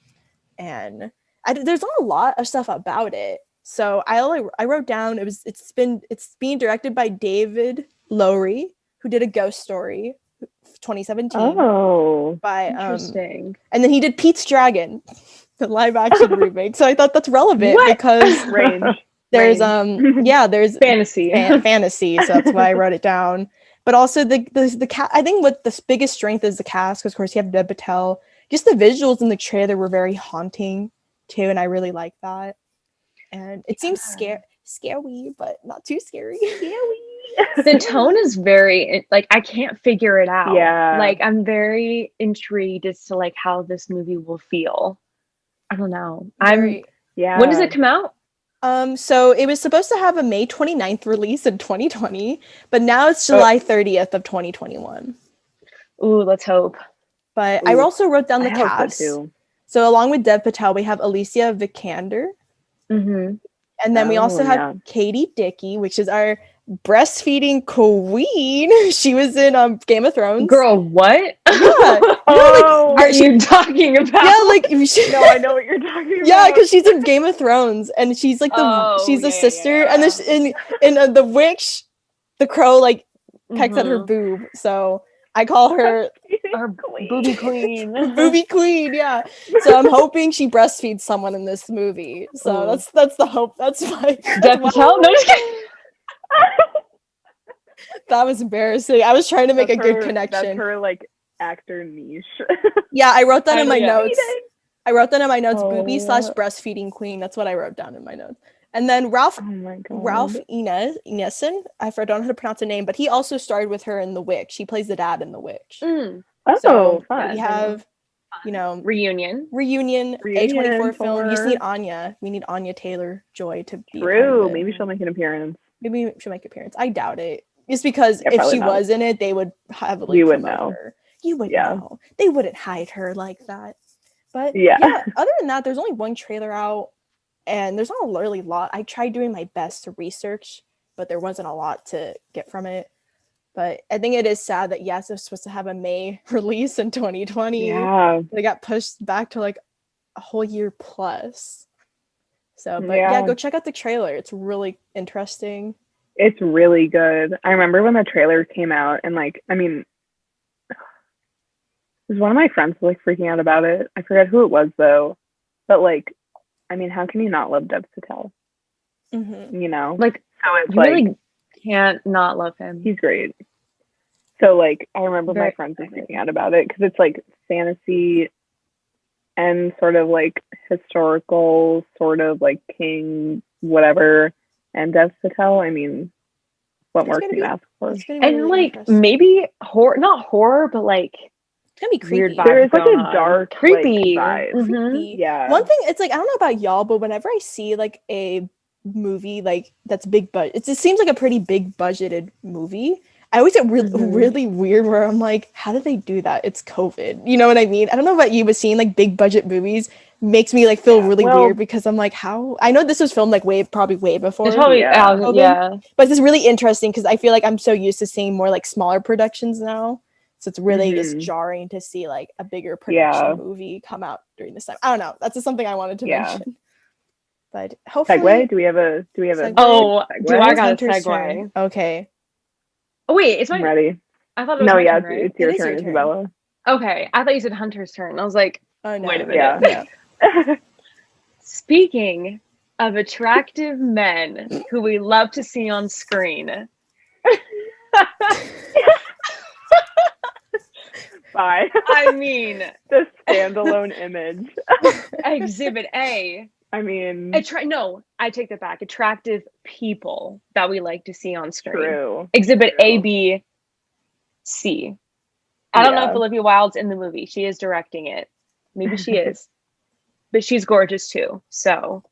A: And there's not a lot of stuff about it, so I wrote down it's being directed by David Lowery, who did A Ghost Story, 2017.
B: Oh,
A: by
C: interesting.
A: And then he did Pete's Dragon, the live action remake. So I thought that's relevant because there's there's
C: fantasy,
A: fantasy. So that's why I wrote it down. But also the cast. I think what the biggest strength is the cast, because of course you have Dev Patel. Just the visuals in the trailer were very haunting too, and I really like that. And it seems scary, but not too scary.
C: The tone is very, like, I can't figure it out.
B: Yeah.
C: Like, I'm very intrigued as to, like, how this movie will feel. I don't know. When does it come out?
A: So it was supposed to have a May 29th release in 2020, but now it's July 30th of 2021.
C: Ooh, let's hope.
A: But I also wrote down the cast. So along with Dev Patel, we have Alicia Vikander.
C: Mm-hmm.
A: And then we also have Katie Dickey, which is our breastfeeding queen. She was in Game of Thrones.
C: Girl, what?
A: Yeah.
C: Are you talking about?
B: Yeah, like no, I know what you're talking about.
A: Yeah, because she's in Game of Thrones, and she's like she's the sister, and this in the witch, the crow like pecks at her boob. So I call her
C: our booby queen.
A: Booby queen, yeah. So I'm hoping she breastfeeds someone in this movie. So that's the hope. That's my
C: Dev Patel. No, just kidding.
A: That was embarrassing. I was trying to make a good connection.
B: That's her like actor niche.
A: Yeah, I wrote that in my notes. Booby / breastfeeding queen. That's what I wrote down in my notes. And then Ralph Ineson, I don't know how to pronounce the name, but he also starred with her in The Witch. He plays the dad in The Witch.
C: Mm.
A: So
B: fun.
A: We have,
C: reunion
A: A24 film. You just need Anya. We need Anya Taylor-Joy to be
B: True. Maybe she'll make an appearance.
A: Maybe she'll make an appearance. I doubt it. Just because if she was in it, they would heavily
B: you would
A: promote
B: know.
A: her. You would know. They wouldn't hide her like that. But other than that, there's only one trailer out. And there's not really a lot. I tried doing my best to research, but there wasn't a lot to get from it. But I think it is sad that, yes, it was supposed to have a May release in 2020.
B: Yeah.
A: They got pushed back to like a whole year plus. So, but go check out the trailer. It's really interesting.
B: It's really good. I remember when the trailer came out and one of my friends was like freaking out about it. I forget who it was though. But how can you not love Dev Patel?
A: Mm-hmm.
C: Like, so it's really can't not love him.
B: He's great. So I remember my friends were freaking out about it because it's like fantasy and sort of like historical, sort of like king whatever. And Dev Patel, what more can you ask for?
C: And really maybe horror, not horror, but like
A: it's gonna be creepy.
B: There is like a dark,
C: creepy
B: vibe.
A: Mm-hmm.
B: Yeah.
A: One thing, it's like, I don't know about y'all, but whenever I see like a movie like that's big budget, it seems like a pretty big budgeted movie. I always get really weird where I'm like, how did they do that? It's COVID. You know what I mean? I don't know about you, but seeing like big budget movies makes me like feel really weird because I'm like, how I know this was filmed like probably way before
C: It's probably
A: COVID, but it's really interesting because I feel like I'm so used to seeing more like smaller productions now, so it's really just jarring to see like a bigger production movie come out during this time. I don't know, that's just something I wanted to mention. But hopefully,
B: segue. Do we have a
C: Oh,
B: segue?
C: do I got a
A: Hunter's
C: segue?
A: Turn. Okay.
C: Oh wait, it's my.
B: I'm ready.
C: I thought it was my turn, right?
B: It's your turn, Isabella.
C: Okay, I thought you said Hunter's turn. I was like,
A: oh no,
C: wait a minute.
B: Yeah.
C: Speaking of attractive men who we love to see on screen.
B: Bye.
C: I mean,
B: the standalone image.
C: Exhibit A.
B: I mean,
C: no, I take that back. Attractive people that we like to see on screen.
B: True.
C: Exhibit A, B, C. I don't know if Olivia Wilde's in the movie. She is directing it. Maybe she is. But she's gorgeous too. So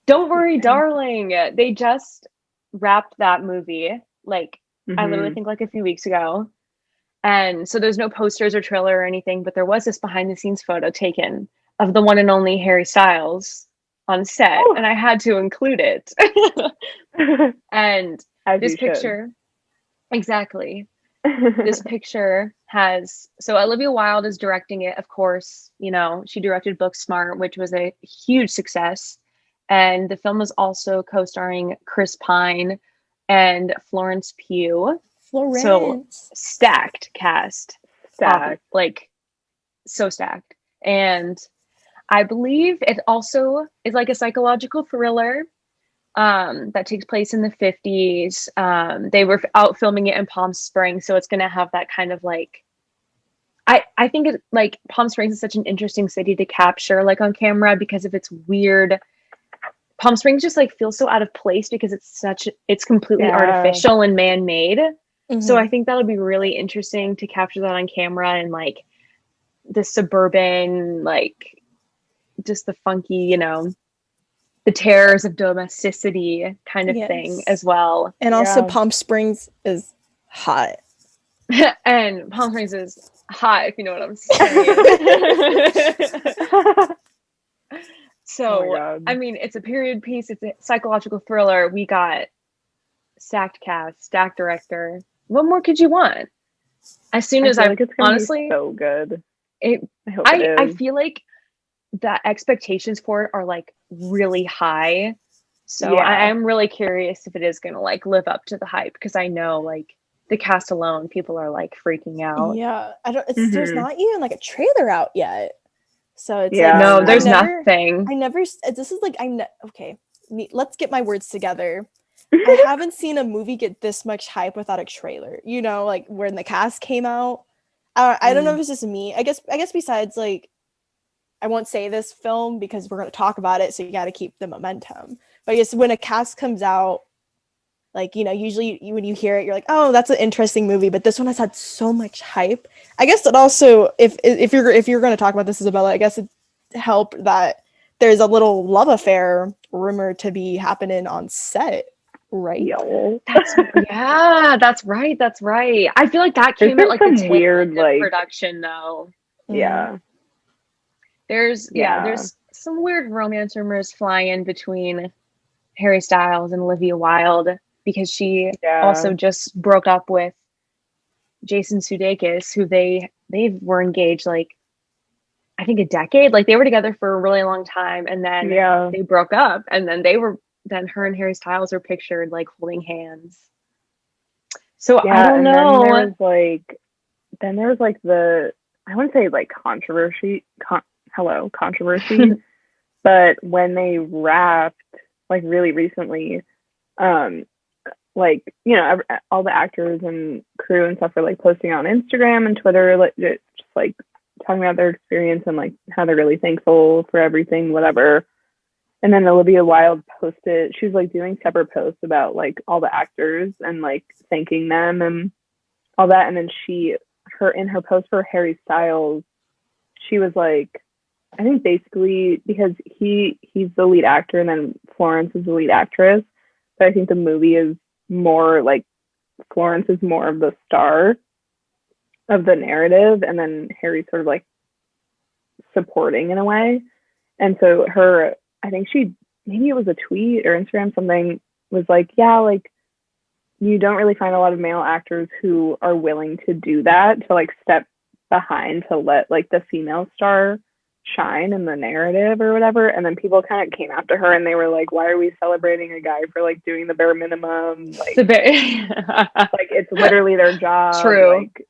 C: don't worry, darling. They just wrapped that movie. Like, I literally think like a few weeks ago. And so there's no posters or trailer or anything, but there was this behind the scenes photo taken of the one and only Harry Styles on set. Oh. And I had to include it. And this picture, exactly. This picture has, so Olivia Wilde is directing it, of course. You know, she directed Booksmart, which was a huge success. And the film was also co-starring Chris Pine and Florence Pugh. So stacked cast. Like, so stacked. And I believe it also is like a psychological thriller that takes place in the 50s. They were out filming it in Palm Springs, so it's going to have that kind of like, I think it, like, Palm Springs is such an interesting city to capture like on camera because of its weird. Palm Springs just like feels so out of place because it's completely artificial and man-made. So I think that'll be really interesting to capture that on camera and like the suburban, like just the funky, you know, the terrors of domesticity kind of thing as well.
A: And also Palm Springs is hot.
C: And Palm Springs is hot, if you know what I'm saying. So, I mean, it's a period piece. It's a psychological thriller. We got stacked cast, stacked director. What more could you want? As soon as I honestly,
B: so good.
C: I feel like the expectations for it are like really high. So I'm really curious if it is going to like live up to the hype, because I know like the cast alone, people are like freaking out.
A: Yeah, there's not even like a trailer out yet. So it's
C: like, no, there's nothing.
A: This is like, okay, let's get my words together. I haven't seen a movie get this much hype without a trailer, you know, like when the cast came out. I don't know if it's just me. I guess besides, like, I won't say this film because we're going to talk about it, so you got to keep the momentum. But I guess when a cast comes out, like, you know, usually when you hear it, you're like, oh, that's an interesting movie. But this one has had so much hype. I guess it also, if you're going to talk about this, Isabella, I guess it helped that there's a little love affair rumored to be happening on set. Right.
C: That's right. I feel like that came at like a weird like production though.
B: Yeah.
C: There's some weird romance rumors flying in between Harry Styles and Olivia Wilde, because she also just broke up with Jason Sudeikis, who they were engaged like I think a decade. Like they were together for a really long time, and then they broke up, and then her and Harry Styles are pictured like holding hands. So I don't know.
B: Then there was like the, I wouldn't say like controversy, but when they wrapped like really recently, like, you know, all the actors and crew and stuff are like posting on Instagram and Twitter, like just like talking about their experience and like how they're really thankful for everything, whatever. And then Olivia Wilde posted, she was like doing separate posts about like all the actors and like thanking them and all that. And then in her post for Harry Styles, she was like, I think basically because he's the lead actor and then Florence is the lead actress. But I think the movie is more like Florence is more of the star of the narrative, and then Harry's sort of like supporting in a way. And so I think maybe it was a tweet or Instagram, something was like, yeah, like you don't really find a lot of male actors who are willing to do that, to like step behind to let like the female star shine in the narrative or whatever. And then people kind of came after her and they were like, why are we celebrating a guy for like doing the bare minimum? Like, like it's literally their job.
C: True.
B: Like,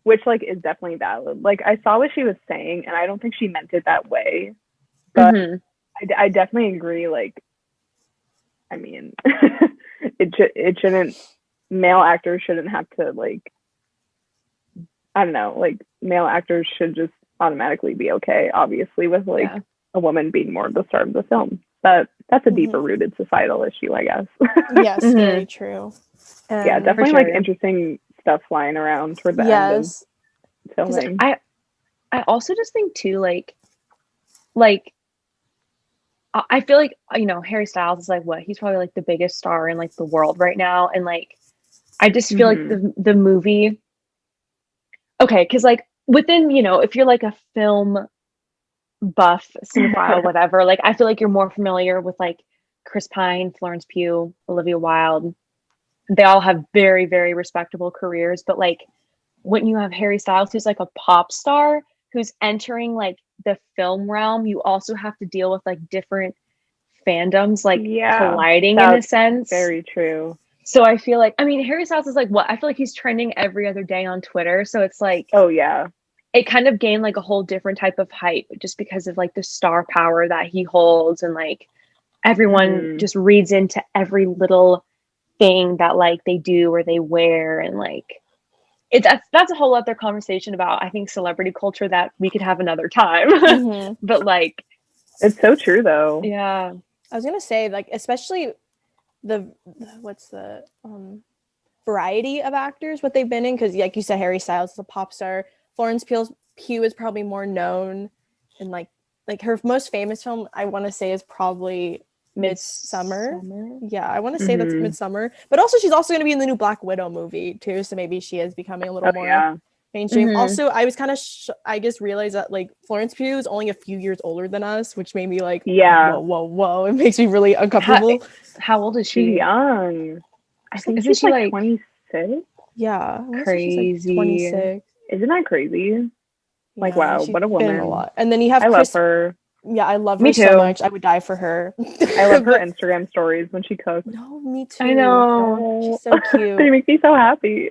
B: which like is definitely valid. Like I saw what she was saying and I don't think she meant it that way. But I definitely agree. Like, I mean, it shouldn't, male actors shouldn't have to like, I don't know, like male actors should just automatically be okay, obviously, with like a woman being more of the star of the film. But that's a deeper rooted societal issue, I guess.
A: Yes, very true.
B: Yeah, definitely like interesting stuff flying around toward the end of filming.
C: I also just think too, like I feel like, you know, Harry Styles is like he's probably like the biggest star in like the world right now, and like I just feel like the movie, okay, because like within, you know, if you're like a film buff, cinephile, whatever, like I feel like you're more familiar with like Chris Pine, Florence Pugh, Olivia Wilde. They all have very, very respectable careers, but like when you have Harry Styles, who's like a pop star, who's entering like the film realm, you also have to deal with like different fandoms like colliding in a sense.
B: Very true.
C: So I feel like, I mean, Harry Styles is like I feel like he's trending every other day on Twitter. So it's like,
B: oh yeah,
C: it kind of gained like a whole different type of hype just because of like the star power that he holds, and like everyone just reads into every little thing that like they do or they wear, and like that's a whole other conversation about, I think, celebrity culture that we could have another time. But like,
B: it's so true though.
C: Yeah,
A: I was gonna say, like, especially the variety of actors what they've been in, because like you said, Harry Styles is a pop star. Florence Pugh is probably more known, and like her most famous film, I want to say, is probably Midsummer. Yeah, I want to say that's Midsummer. But also, she's also going to be in the new Black Widow movie too, so maybe she is becoming a little more mainstream. Also, I was kind of I just realized that like Florence Pugh is only a few years older than us, which made me like, whoa. It makes me really uncomfortable.
C: How old is she?
B: She's young. I think she's like 26.
A: Yeah,
C: crazy.
A: She's like 26.
B: Isn't that crazy? Like, wow, what a woman.
A: A lot. And then you have
B: I love her.
A: Yeah, I love her so much. I would die for her.
B: I love her Instagram stories when she cooks.
A: No, me too.
C: I know.
A: She's so cute.
B: They make me so happy.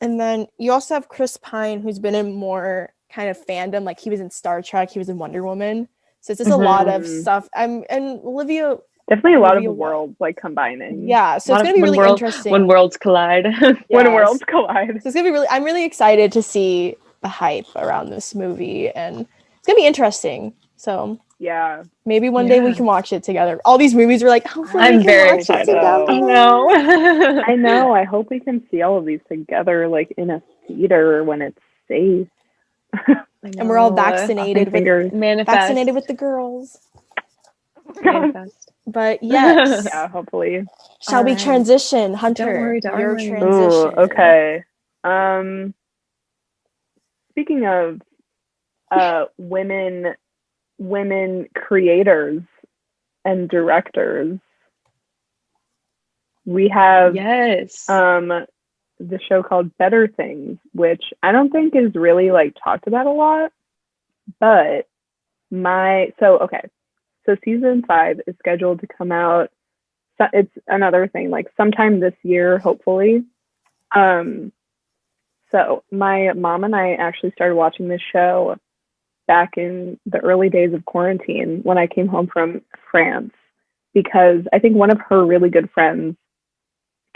A: And then you also have Chris Pine, who's been in more kind of fandom. Like he was in Star Trek, he was in Wonder Woman. So it's just a lot of stuff. And Olivia.
B: Definitely a lot of worlds like combining.
A: Yeah, so it's gonna be really interesting.
C: When worlds collide.
B: When worlds collide.
A: So it's gonna be I'm really excited to see the hype around this movie, and it's gonna be interesting. So
B: yeah,
A: maybe one day we can watch it together. All these movies were like, hopefully
C: I'm very excited.
B: I know. I hope we can see all of these together, like in a theater when it's safe.
A: And we're all vaccinated with the girls.
C: Manifest.
A: But yes.
B: Yeah, hopefully.
A: Shall we transition, Hunter?
C: Don't worry.
A: Transition.
B: Ooh, okay. Speaking of women creators and directors, we have the show called Better Things, which I don't think is really like talked about a lot, but so season 5 is scheduled to come out. It's another thing, like sometime this year, hopefully. So my mom and I actually started watching this show back in the early days of quarantine when I came home from France, because I think one of her really good friends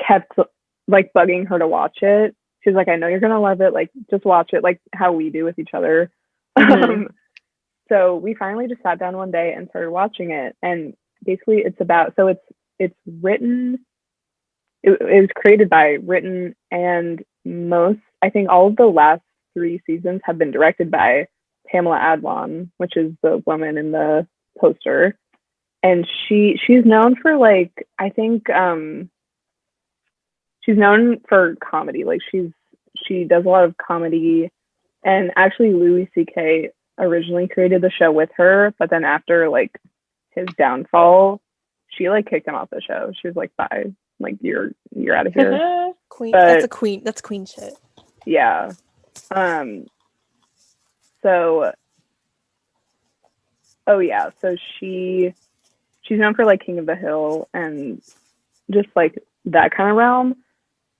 B: kept like bugging her to watch it. She's like, I know you're going to love it. Like, just watch it, like how we do with each other. So we finally just sat down one day and started watching it. And basically it's created by, written, and I think all of the last 3 seasons have been directed by Pamela Adlon, which is the woman in the poster. And she's known for like, I think she's known for comedy. Like she does a lot of comedy, and actually Louis C.K. originally created the show with her, but then after like his downfall, she like kicked him off the show. She was like, bye, like you're out of here.
A: Queen.
B: But,
A: That's queen shit.
B: Yeah. So so she's known for like King of the Hill and just like that kind of realm.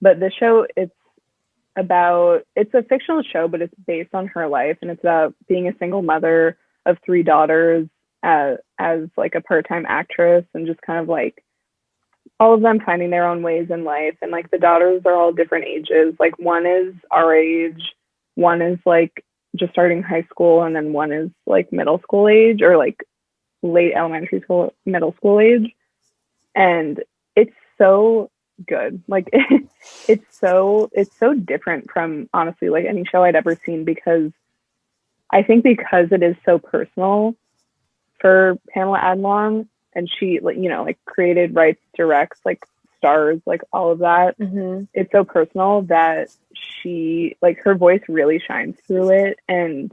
B: But this show, it's a fictional show, but it's based on her life, and it's about being a single mother of 3 daughters as like a part-time actress, and just kind of like all of them finding their own ways in life. And like the daughters are all different ages. Like one is our age, one is like just starting high school, and then one is like middle school age, or like late elementary school, middle school age. And it's so good. Like it's so different from honestly like any show I'd ever seen, because I think because it is so personal for Pamela Adlon, and she like, you know, like created, writes, directs, like stars, like all of that. It's so personal that she like her voice really shines through it. And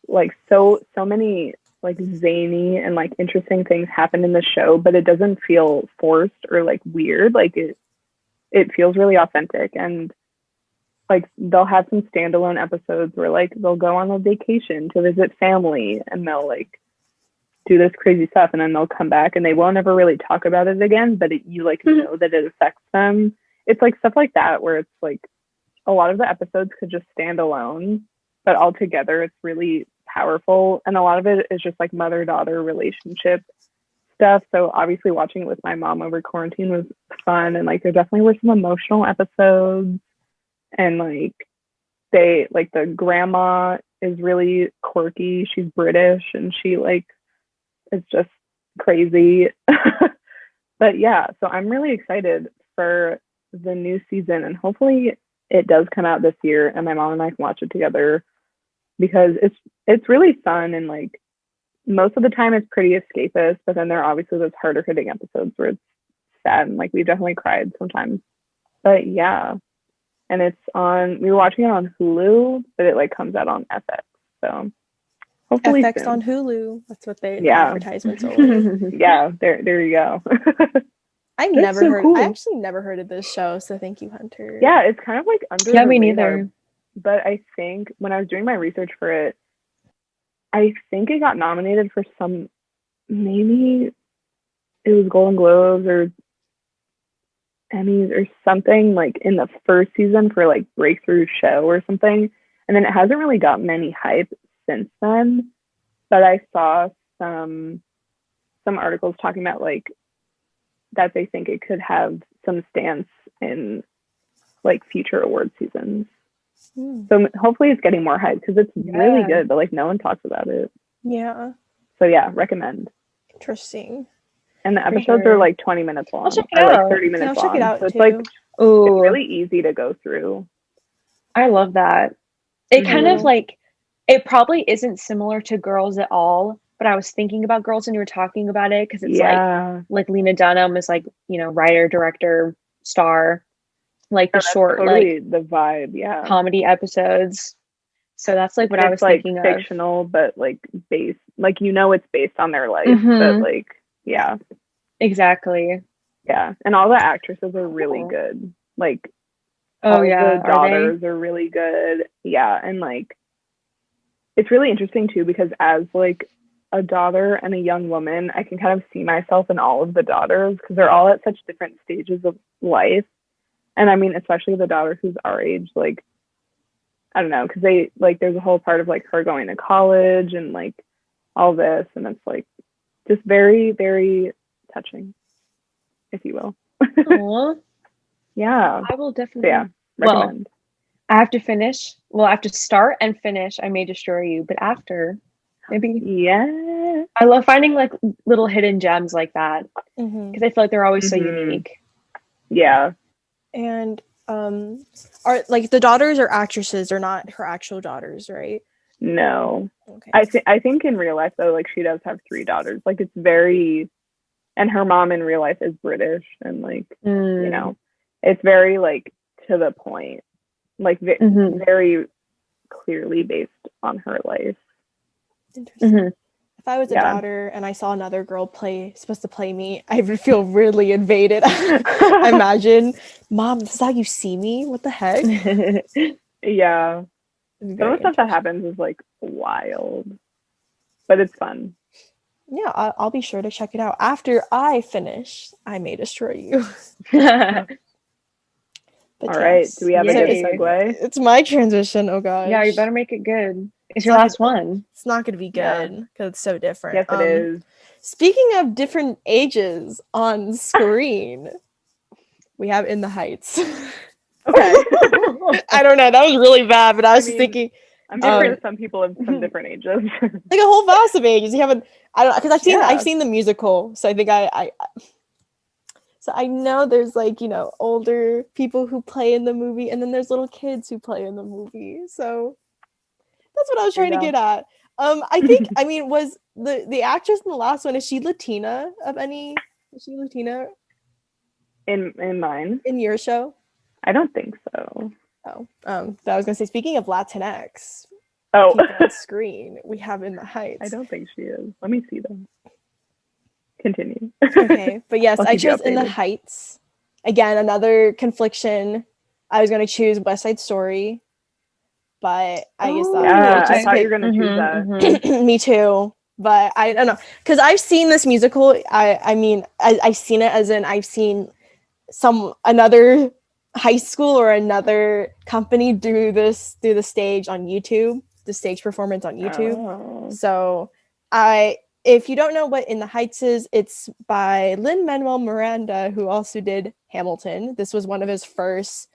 B: like so many like zany and like interesting things happen in the show, but it doesn't feel forced or like weird. Like it feels really authentic. And like they'll have some standalone episodes where like they'll go on a vacation to visit family, and they'll like do this crazy stuff, and then they'll come back and they won't ever really talk about it again, but you like know that it affects them. It's like stuff like that where it's like a lot of the episodes could just stand alone, but all together it's really powerful. And a lot of it is just like mother-daughter relationship stuff. So obviously watching it with my mom over quarantine was fun, and like there definitely were some emotional episodes. And like they like the grandma is really quirky. She's British, and she like is just crazy. But yeah, so I'm really excited for the new season, and hopefully it does come out this year and my mom and I can watch it together, because it's really fun. And like most of the time it's pretty escapist, but then there are obviously those harder hitting episodes where it's sad, and like we definitely cried sometimes. But yeah, and we were watching it on Hulu, but it like comes out on FX, so hopefully
A: FX
B: soon.
A: on Hulu. That's what the
B: Yeah.
A: advertisements only.
B: Yeah, there you go.
A: I actually never heard of this show, so thank you, Hunter.
B: Yeah, it's kind of like under
C: Yeah,
B: the
C: me
B: radar,
C: neither.
B: but I think when I was doing my research for it, I think it got nominated for some, maybe it was Golden Globes or Emmys or something, like in the first season for like breakthrough show or something. And then it hasn't really got many hype since then. But I saw some articles talking about like that they think it could have some stance in like future award seasons. So hopefully it's getting more hype, because it's really good, but like no one talks about it.
A: Yeah.
B: So yeah, recommend.
A: Interesting.
B: And the episodes are like 20 minutes long,
C: I'll check it
B: or like
C: out.
B: 30 minutes
A: I'll check
B: long.
A: it out
B: so it's
A: too.
B: like it's really easy to go through.
C: I love that. It kind of like, it probably isn't similar to Girls at all, but I was thinking about Girls when you were talking about it, because it's like Lena Dunham is like, you know, writer, director, star, like the short
B: totally
C: like
B: the vibe,
C: comedy episodes. So that's like what I was
B: like
C: thinking
B: fictional, but like based, like, you know, it's based on their life, but like
C: exactly.
B: And all the actresses are really good. Like
C: the
B: daughters are really good. And like it's really interesting too, because as like a daughter and a young woman, I can kind of see myself in all of the daughters, because they're all at such different stages of life. And I mean, especially the daughter who's our age, like, I don't know, because they like there's a whole part of like her going to college and like all this, and it's like just very, very touching, if you will.
C: Aww.
B: Yeah,
C: I will definitely.
B: So, recommend.
C: Well, I have to finish. Well, I have to start and finish I May Destroy You, but after, maybe.
B: Yeah.
C: I love finding like little hidden gems like that, because I feel like they're always so unique.
B: Yeah.
A: And are like the daughters are actresses, they're not her actual daughters, right?
B: No.
A: Okay.
B: I think in real life though, like she does have 3 daughters. Like it's very, and her mom in real life is British, and like you know, it's very like to the point, like very clearly based on her life.
A: Interesting.
C: Mhm.
A: If I was a daughter and I saw another girl supposed to play me, I would feel really invaded. I imagine, Mom, this is how you see me? What the heck?
B: Yeah.
A: It'd be
B: Some of
A: very
B: the stuff that
A: interesting.
B: happens is like wild, but it's fun.
A: Yeah, I'll be sure to check it out. After I finish, I may destroy you. But
B: All right.
A: yes.
B: Do we have a
C: Yay.
B: good segue?
A: It's my transition. Oh gosh.
C: Yeah, you better make it good. It's your
A: not
C: last one.
A: It's not going to be
B: Yeah.
A: good because it's so different.
B: Yes, it is.
A: Speaking of different ages on screen, we have In the Heights.
B: Okay.
A: I don't know. That was really bad, but I was just
B: mean,
A: thinking
B: I'm sure some people of some different ages.
A: like a whole vast of ages. You haven't. I don't know because I've
B: Yeah.
A: seen the musical, so I think so I know there's like, you know, older people who play in the movie, and then there's little kids who play in the movie. So that's what I was
B: There you
A: trying to
B: go.
A: get at. I think I mean was the actress in the last one, is she Latina of any? Is she Latina
B: In mine,
A: in your show?
B: I don't think so.
A: Oh, so I was gonna say, speaking of Latinx
B: Oh,
A: people on screen, we have In the Heights.
B: I don't think she is. Let me see them. Continue.
A: Okay, but yes,
B: I'll
A: I
B: keep you
A: chose In the
B: updated.
A: Heights. Again, another confliction. I was gonna choose West Side Story, but I guess that
B: Yeah,
A: just
B: I thought you were
A: pick-
B: gonna choose that.
A: Me too. But I don't know, because I've seen this musical. I mean, I've seen it as in I've seen another high school or another company do the stage on YouTube, the stage performance on YouTube.
B: Oh.
A: So if you don't know what In the Heights is, it's by Lin-Manuel Miranda, who also did Hamilton. This was one of his first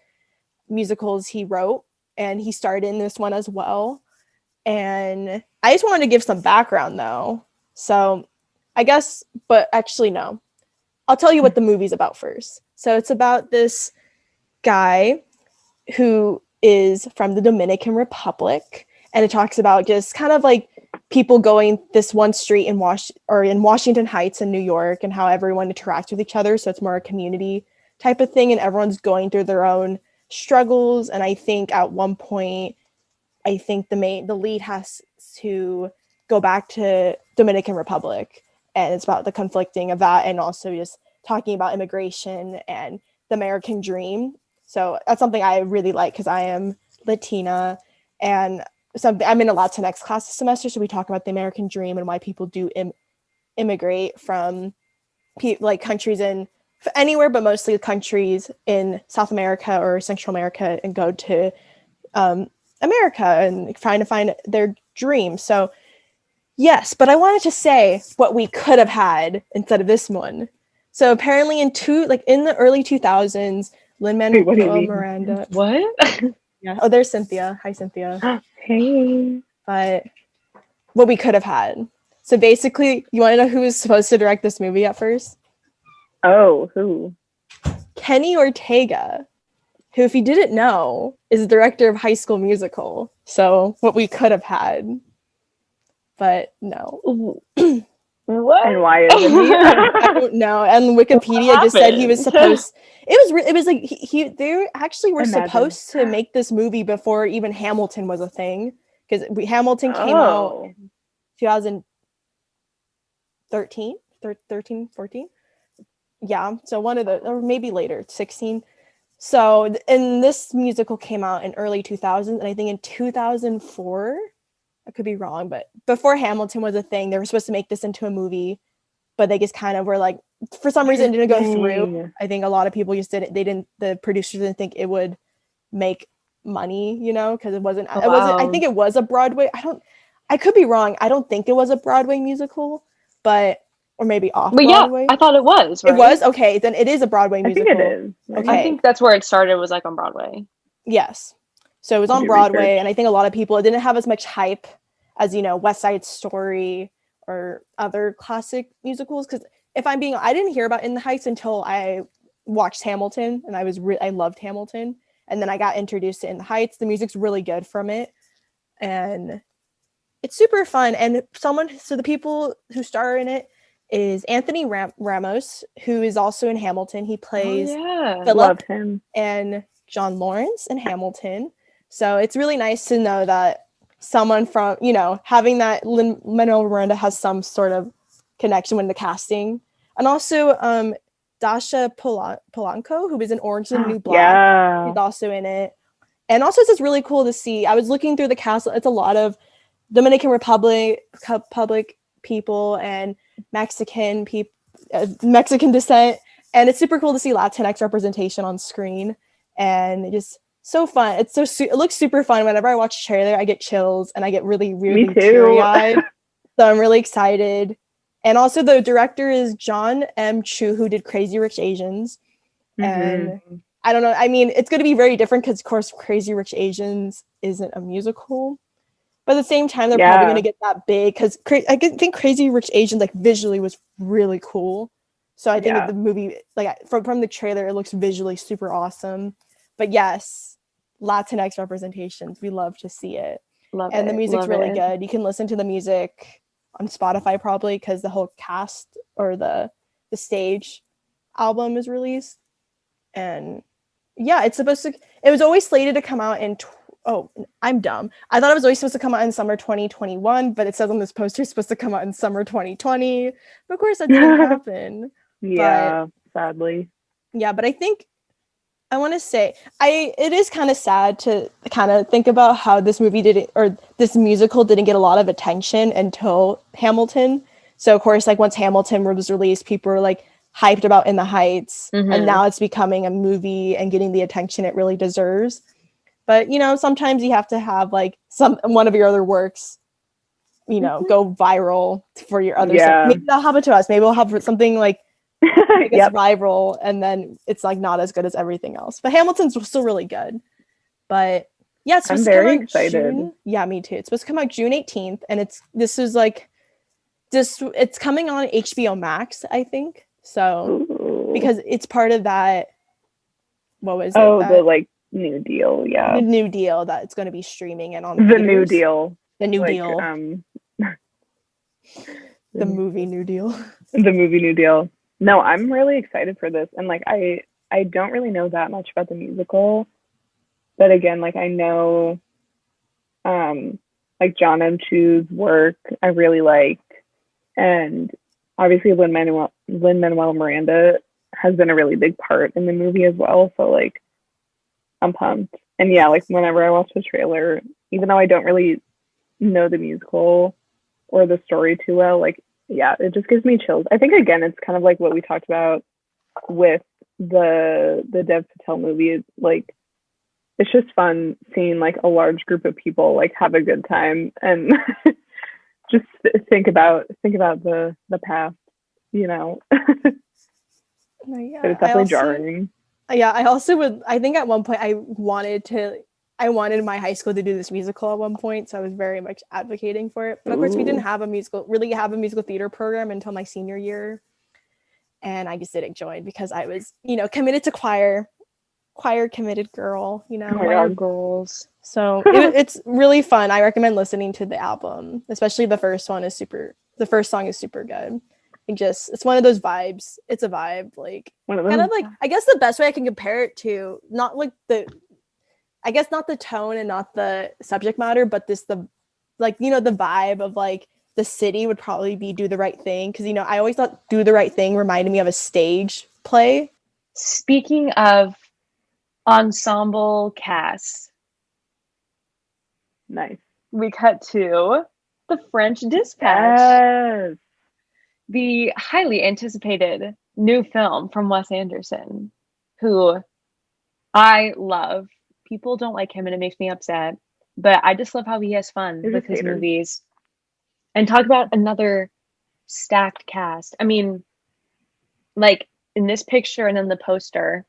A: musicals he wrote, and he starred in this one as well. And I just wanted to give some background though. So I guess, but actually no. I'll tell you what the movie's about first. So it's about this guy who is from the Dominican Republic, and it talks about just kind of like people going this one street in Washington Heights in New York, and how everyone interacts with each other. So it's more a community type of thing, and everyone's going through their own struggles. And I think at one point, I think the lead has to go back to Dominican Republic, and it's about the conflicting of that, and also just talking about immigration and the American dream. So that's something I really like because I am Latina, and I'm in a Latinx class this semester, so we talk about the American dream and why people do immigrate from like countries in anywhere, but mostly countries in South America or Central America, and go to America and trying to find their dream. So yes, but I wanted to say what we could have had instead of this one. So apparently in the early 2000s, Lin-Manuel Miranda.
C: What?
A: Yeah. Oh, there's Cynthia. Hi, Cynthia.
B: Hey.
A: But what we could have had. So basically, you want to know who was supposed to direct this movie at first?
B: Oh, who?
A: Kenny Ortega, who, if you didn't know, is the director of High School Musical. So what we could have had, but no.
C: What?
B: And why is it me?
A: I don't know. And Wikipedia just said he was supposed. It was like they actually were supposed to make this movie before even Hamilton was a thing, because Hamilton came out in 2013, 14. Yeah, so one of the, or maybe later, 16. So, and this musical came out in early 2000s, and I think in 2004, I could be wrong, but before Hamilton was a thing, they were supposed to make this into a movie, but they just kind of were like, for some reason, it didn't go through. I think a lot of people just the producers didn't think it would make money, you know, because it wasn't, I think it was a Broadway. I could be wrong. I don't think it was a Broadway musical, or maybe off Broadway.
C: Yeah, I thought it was, right?
A: It was? Okay, then it is a Broadway musical.
B: I think it is.
A: Okay.
C: I think that's where it started, was like on Broadway.
A: Yes. So it was on Broadway, and I think a lot of people, it didn't have as much hype as, you know, West Side Story or other classic musicals. Because I didn't hear about In the Heights until I watched Hamilton, and I loved Hamilton. And then I got introduced to In the Heights. The music's really good from it, and it's super fun. And the people who star in it is Anthony Ramos, who is also in Hamilton. He plays Philip and John Lawrence in Hamilton. So it's really nice to know that someone from, you know, having that Lin-Manuel Miranda has some sort of connection with the casting. And also Dasha Polanco, who was in Orange is the New Black.
B: Yeah.
A: She's also in it. And also, it's just really cool to see. I was looking through the cast. It's a lot of Dominican Republic people and Mexican people, Mexican descent. And it's super cool to see Latinx representation on screen. And just so fun. It's so it looks super fun. Whenever I watch a trailer, I get chills and I get really, really teary-eyed. So I'm really excited. And also the director is John M. Chu, who did Crazy Rich Asians. And I don't know. I mean, it's going to be very different because, of course, Crazy Rich Asians isn't a musical. But at the same time, they're probably going to get that big because I think Crazy Rich Asians, like, visually was really cool. So I think that the movie, like, from the trailer, it looks visually super awesome. But yes, Latinx representations, we love to see it. And the music's really good. You can listen to the music on Spotify probably because the whole cast or the stage album is released. And yeah, it was always slated to come out in I'm dumb. I thought it was always supposed to come out in summer 2021, but it says on this poster it's supposed to come out in summer 2020. But of course that didn't happen.
B: Sadly.
A: Yeah, but I think I want to say it is kind of sad to kind of think about how this musical didn't get a lot of attention until Hamilton. So of course, like once Hamilton was released, people were like hyped about In the Heights, and now it's becoming a movie and getting the attention it really deserves. But you know, sometimes you have to have like one of your other works, you know, go viral for your other stuff. Maybe that'll happen to us. Maybe we'll have something like it's viral and then it's like not as good as everything else. But Hamilton's still really good. But yeah, it's supposed to come out excited. Yeah, me too. It's supposed to come out June 18th, and it's coming on HBO Max, I think. So because it's part of that. What was it?
B: The like new deal,
A: the new deal that it's going to be streaming and on
B: the theaters. New deal.
A: The new deal. The movie New Deal.
B: The movie New Deal. No, I'm really excited for this. And like I don't really know that much about the musical. But again, like I know like John M. Chu's work I really liked. And obviously Lin-Manuel Miranda has been a really big part in the movie as well. So like I'm pumped. And yeah, like whenever I watch the trailer, even though I don't really know the musical or the story too well, like yeah, it just gives me chills. I think again it's kind of like what we talked about with the Dev Patel movie. Like it's just fun seeing like a large group of people like have a good time and just think about the past, you know.
A: Yeah,
B: but it's definitely jarring.
A: Yeah, I think at one point I wanted my high school to do this musical at one point, so I was very much advocating for it. But of course, we didn't have a musical theater program until my senior year, and I just didn't join because I was, you know, committed to choir committed girl, you know.
C: Oh my God, Gorls.
A: So it's really fun. I recommend listening to the album, especially the first song is super good. It's one of those vibes. It's a vibe, like kind of like, I guess the best way I can compare it to, not like I guess not the tone and not the subject matter, but the vibe of like the city would probably be Do the Right Thing. Because, you know, I always thought Do the Right Thing reminded me of a stage play.
C: Speaking of ensemble cast,
B: nice.
C: We cut to The French Dispatch.
B: Yes.
C: The highly anticipated new film from Wes Anderson, who I love. People don't like him and it makes me upset, but I just love how he has fun with his movies. And talk about another stacked cast. I mean, like in this picture and then the poster,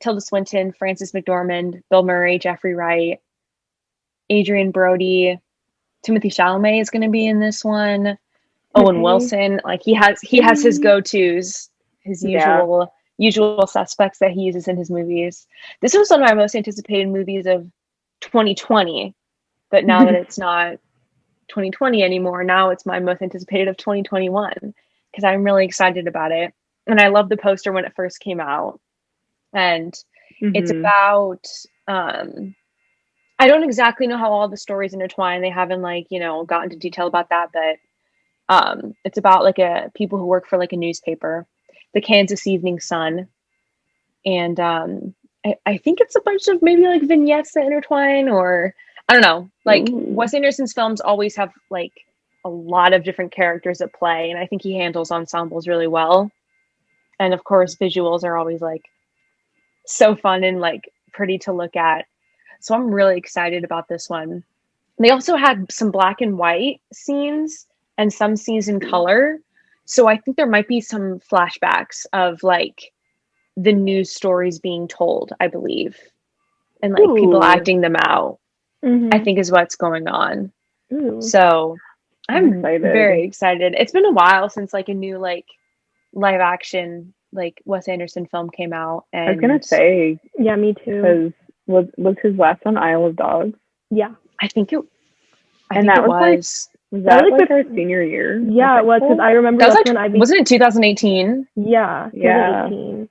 C: Tilda Swinton, Frances McDormand, Bill Murray, Jeffrey Wright, Adrian Brody, Timothée Chalamet is going to be in this one. Owen Wilson, like he has his go-tos, his usual suspects that he uses in his movies. This was one of my most anticipated movies of 2020, but now that it's not 2020 anymore, now it's my most anticipated of 2021 because I'm really excited about it. And I love the poster when it first came out. And it's about I don't exactly know how all the stories intertwine. They haven't like, got into detail about that, but it's about like a people who work for like a newspaper, the Kansas Evening Sun. And I think it's a bunch of maybe like vignettes that intertwine, or I don't know. Like Wes Anderson's films always have like a lot of different characters at play, and I think he handles ensembles really well. And of course, visuals are always like so fun and like pretty to look at. So I'm really excited about this one. They also had some black and white scenes and some scenes in color. So I think there might be some flashbacks of like the news stories being told, I believe. And like people acting them out, I think is what's going on. So I'm very excited. It's been a while since like a new like live action like Wes Anderson film came out. And
B: I was gonna say,
A: yeah, me too.
B: Because was his last one Isle of Dogs?
A: Yeah,
B: I think that was like our senior year?
A: Yeah, it was, because I remember
C: that was like, wasn't it 2018?
A: Yeah, 2018.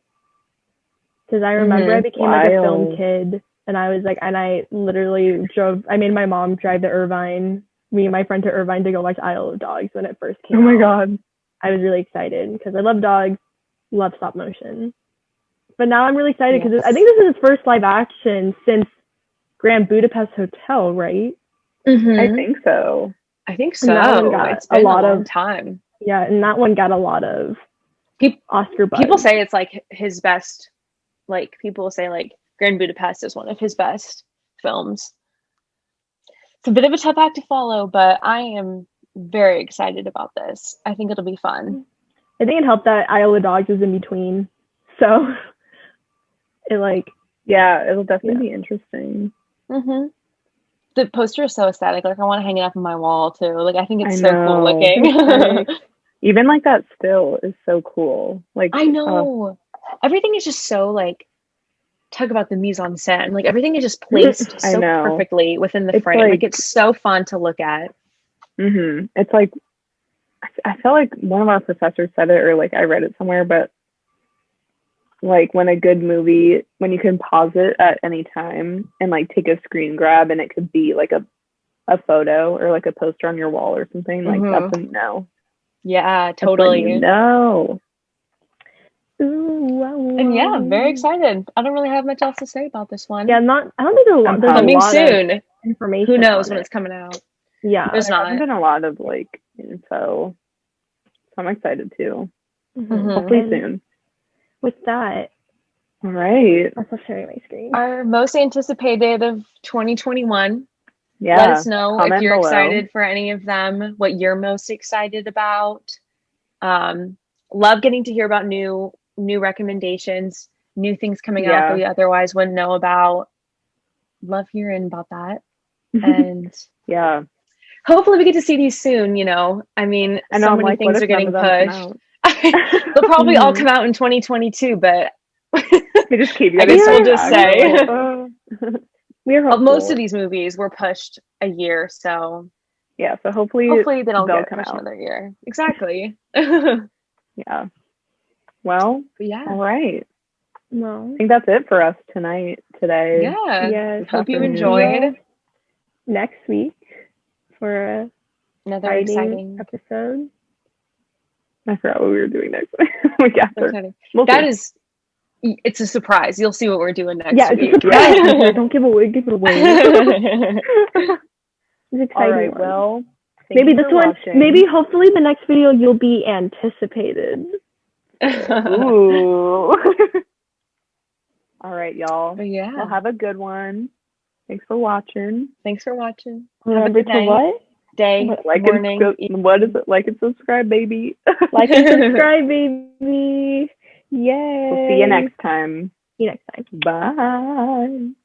A: Because I remember I became like a film kid, and I was like, and I literally I made my mom drive to Irvine, me and my friend to Irvine to go watch Isle of Dogs when it first came out.
B: Oh my god.
A: I was really excited because I love dogs, love stop motion. But now I'm really excited because I think this is his first live action since Grand Budapest Hotel, right?
C: Mm-hmm.
B: I think so.
C: It's been a long time.
A: Yeah, and that one got a lot of Oscar buzz.
C: People say it's like his best. Like people say, like Grand Budapest is one of his best films. It's a bit of a tough act to follow, but I am very excited about this. I think it'll be fun.
A: I think it helped that Isle of Dogs is in between, so it like
B: it'll definitely be interesting.
C: Mm-hmm. The poster is so aesthetic. Like I want to hang it up on my wall too. Like I think it's so cool looking.
B: Even like that still is so cool. Like
C: I know. Everything is just so like talk about the mise en scène. Like everything is just placed so perfectly within the frame. Like it's so fun to look at.
B: Mm-hmm. It's like I felt like one of our professors said it, or like I read it somewhere, but like when a good movie, when you can pause it at any time and like take a screen grab, and it could be like a photo or like a poster on your wall or something, like that's when you know.
C: Yeah, totally.
B: No.
C: And yeah, I'm very excited. I don't really have much else to say about this one.
A: Yeah, I don't think there's
C: coming soon.
A: Information.
C: Who knows when it's coming out?
A: Yeah,
C: there's not.
B: There's been a lot of like info, so I'm excited too.
A: Mm-hmm.
B: Hopefully soon.
A: With that,
B: all right.
A: I'll stop sharing my screen.
C: Our most anticipated of 2021.
B: Yeah.
C: Let us know if you're
B: below.
C: Excited for any of them. What you're most excited about. Love getting to hear about new recommendations, new things coming out that we otherwise wouldn't know about. Love hearing about that. And
B: yeah,
C: hopefully we get to see these soon. I mean, so many things are getting pushed. They'll probably all come out in 2022, but
B: they just keep.
C: I guess we'll just say
B: most
C: of these movies were pushed a year, so
B: yeah. So hopefully
C: they don't get pushed another year. Exactly.
B: Yeah. Well.
C: Yeah.
B: All right.
A: No.
B: I think that's it for us today.
C: Yeah.
A: Yes.
C: Hope you enjoyed.
A: Next week for
C: another exciting
A: episode.
B: I forgot what we were doing next week after.
C: It's a surprise. You'll see what we're doing next week.
A: It's a surprise. Don't give it away. It's exciting.
B: All right. Well,
A: maybe this one. Maybe hopefully the next video you'll be anticipated.
B: Ooh. All right, y'all.
C: Yeah.
B: Well, have a good one. Thanks for watching.
A: Remember to what?
C: Day, morning.
B: What is it? Like and subscribe, baby.
A: Like and subscribe, baby. Yay.
B: We'll see you next time.
A: See you next time.
B: Bye.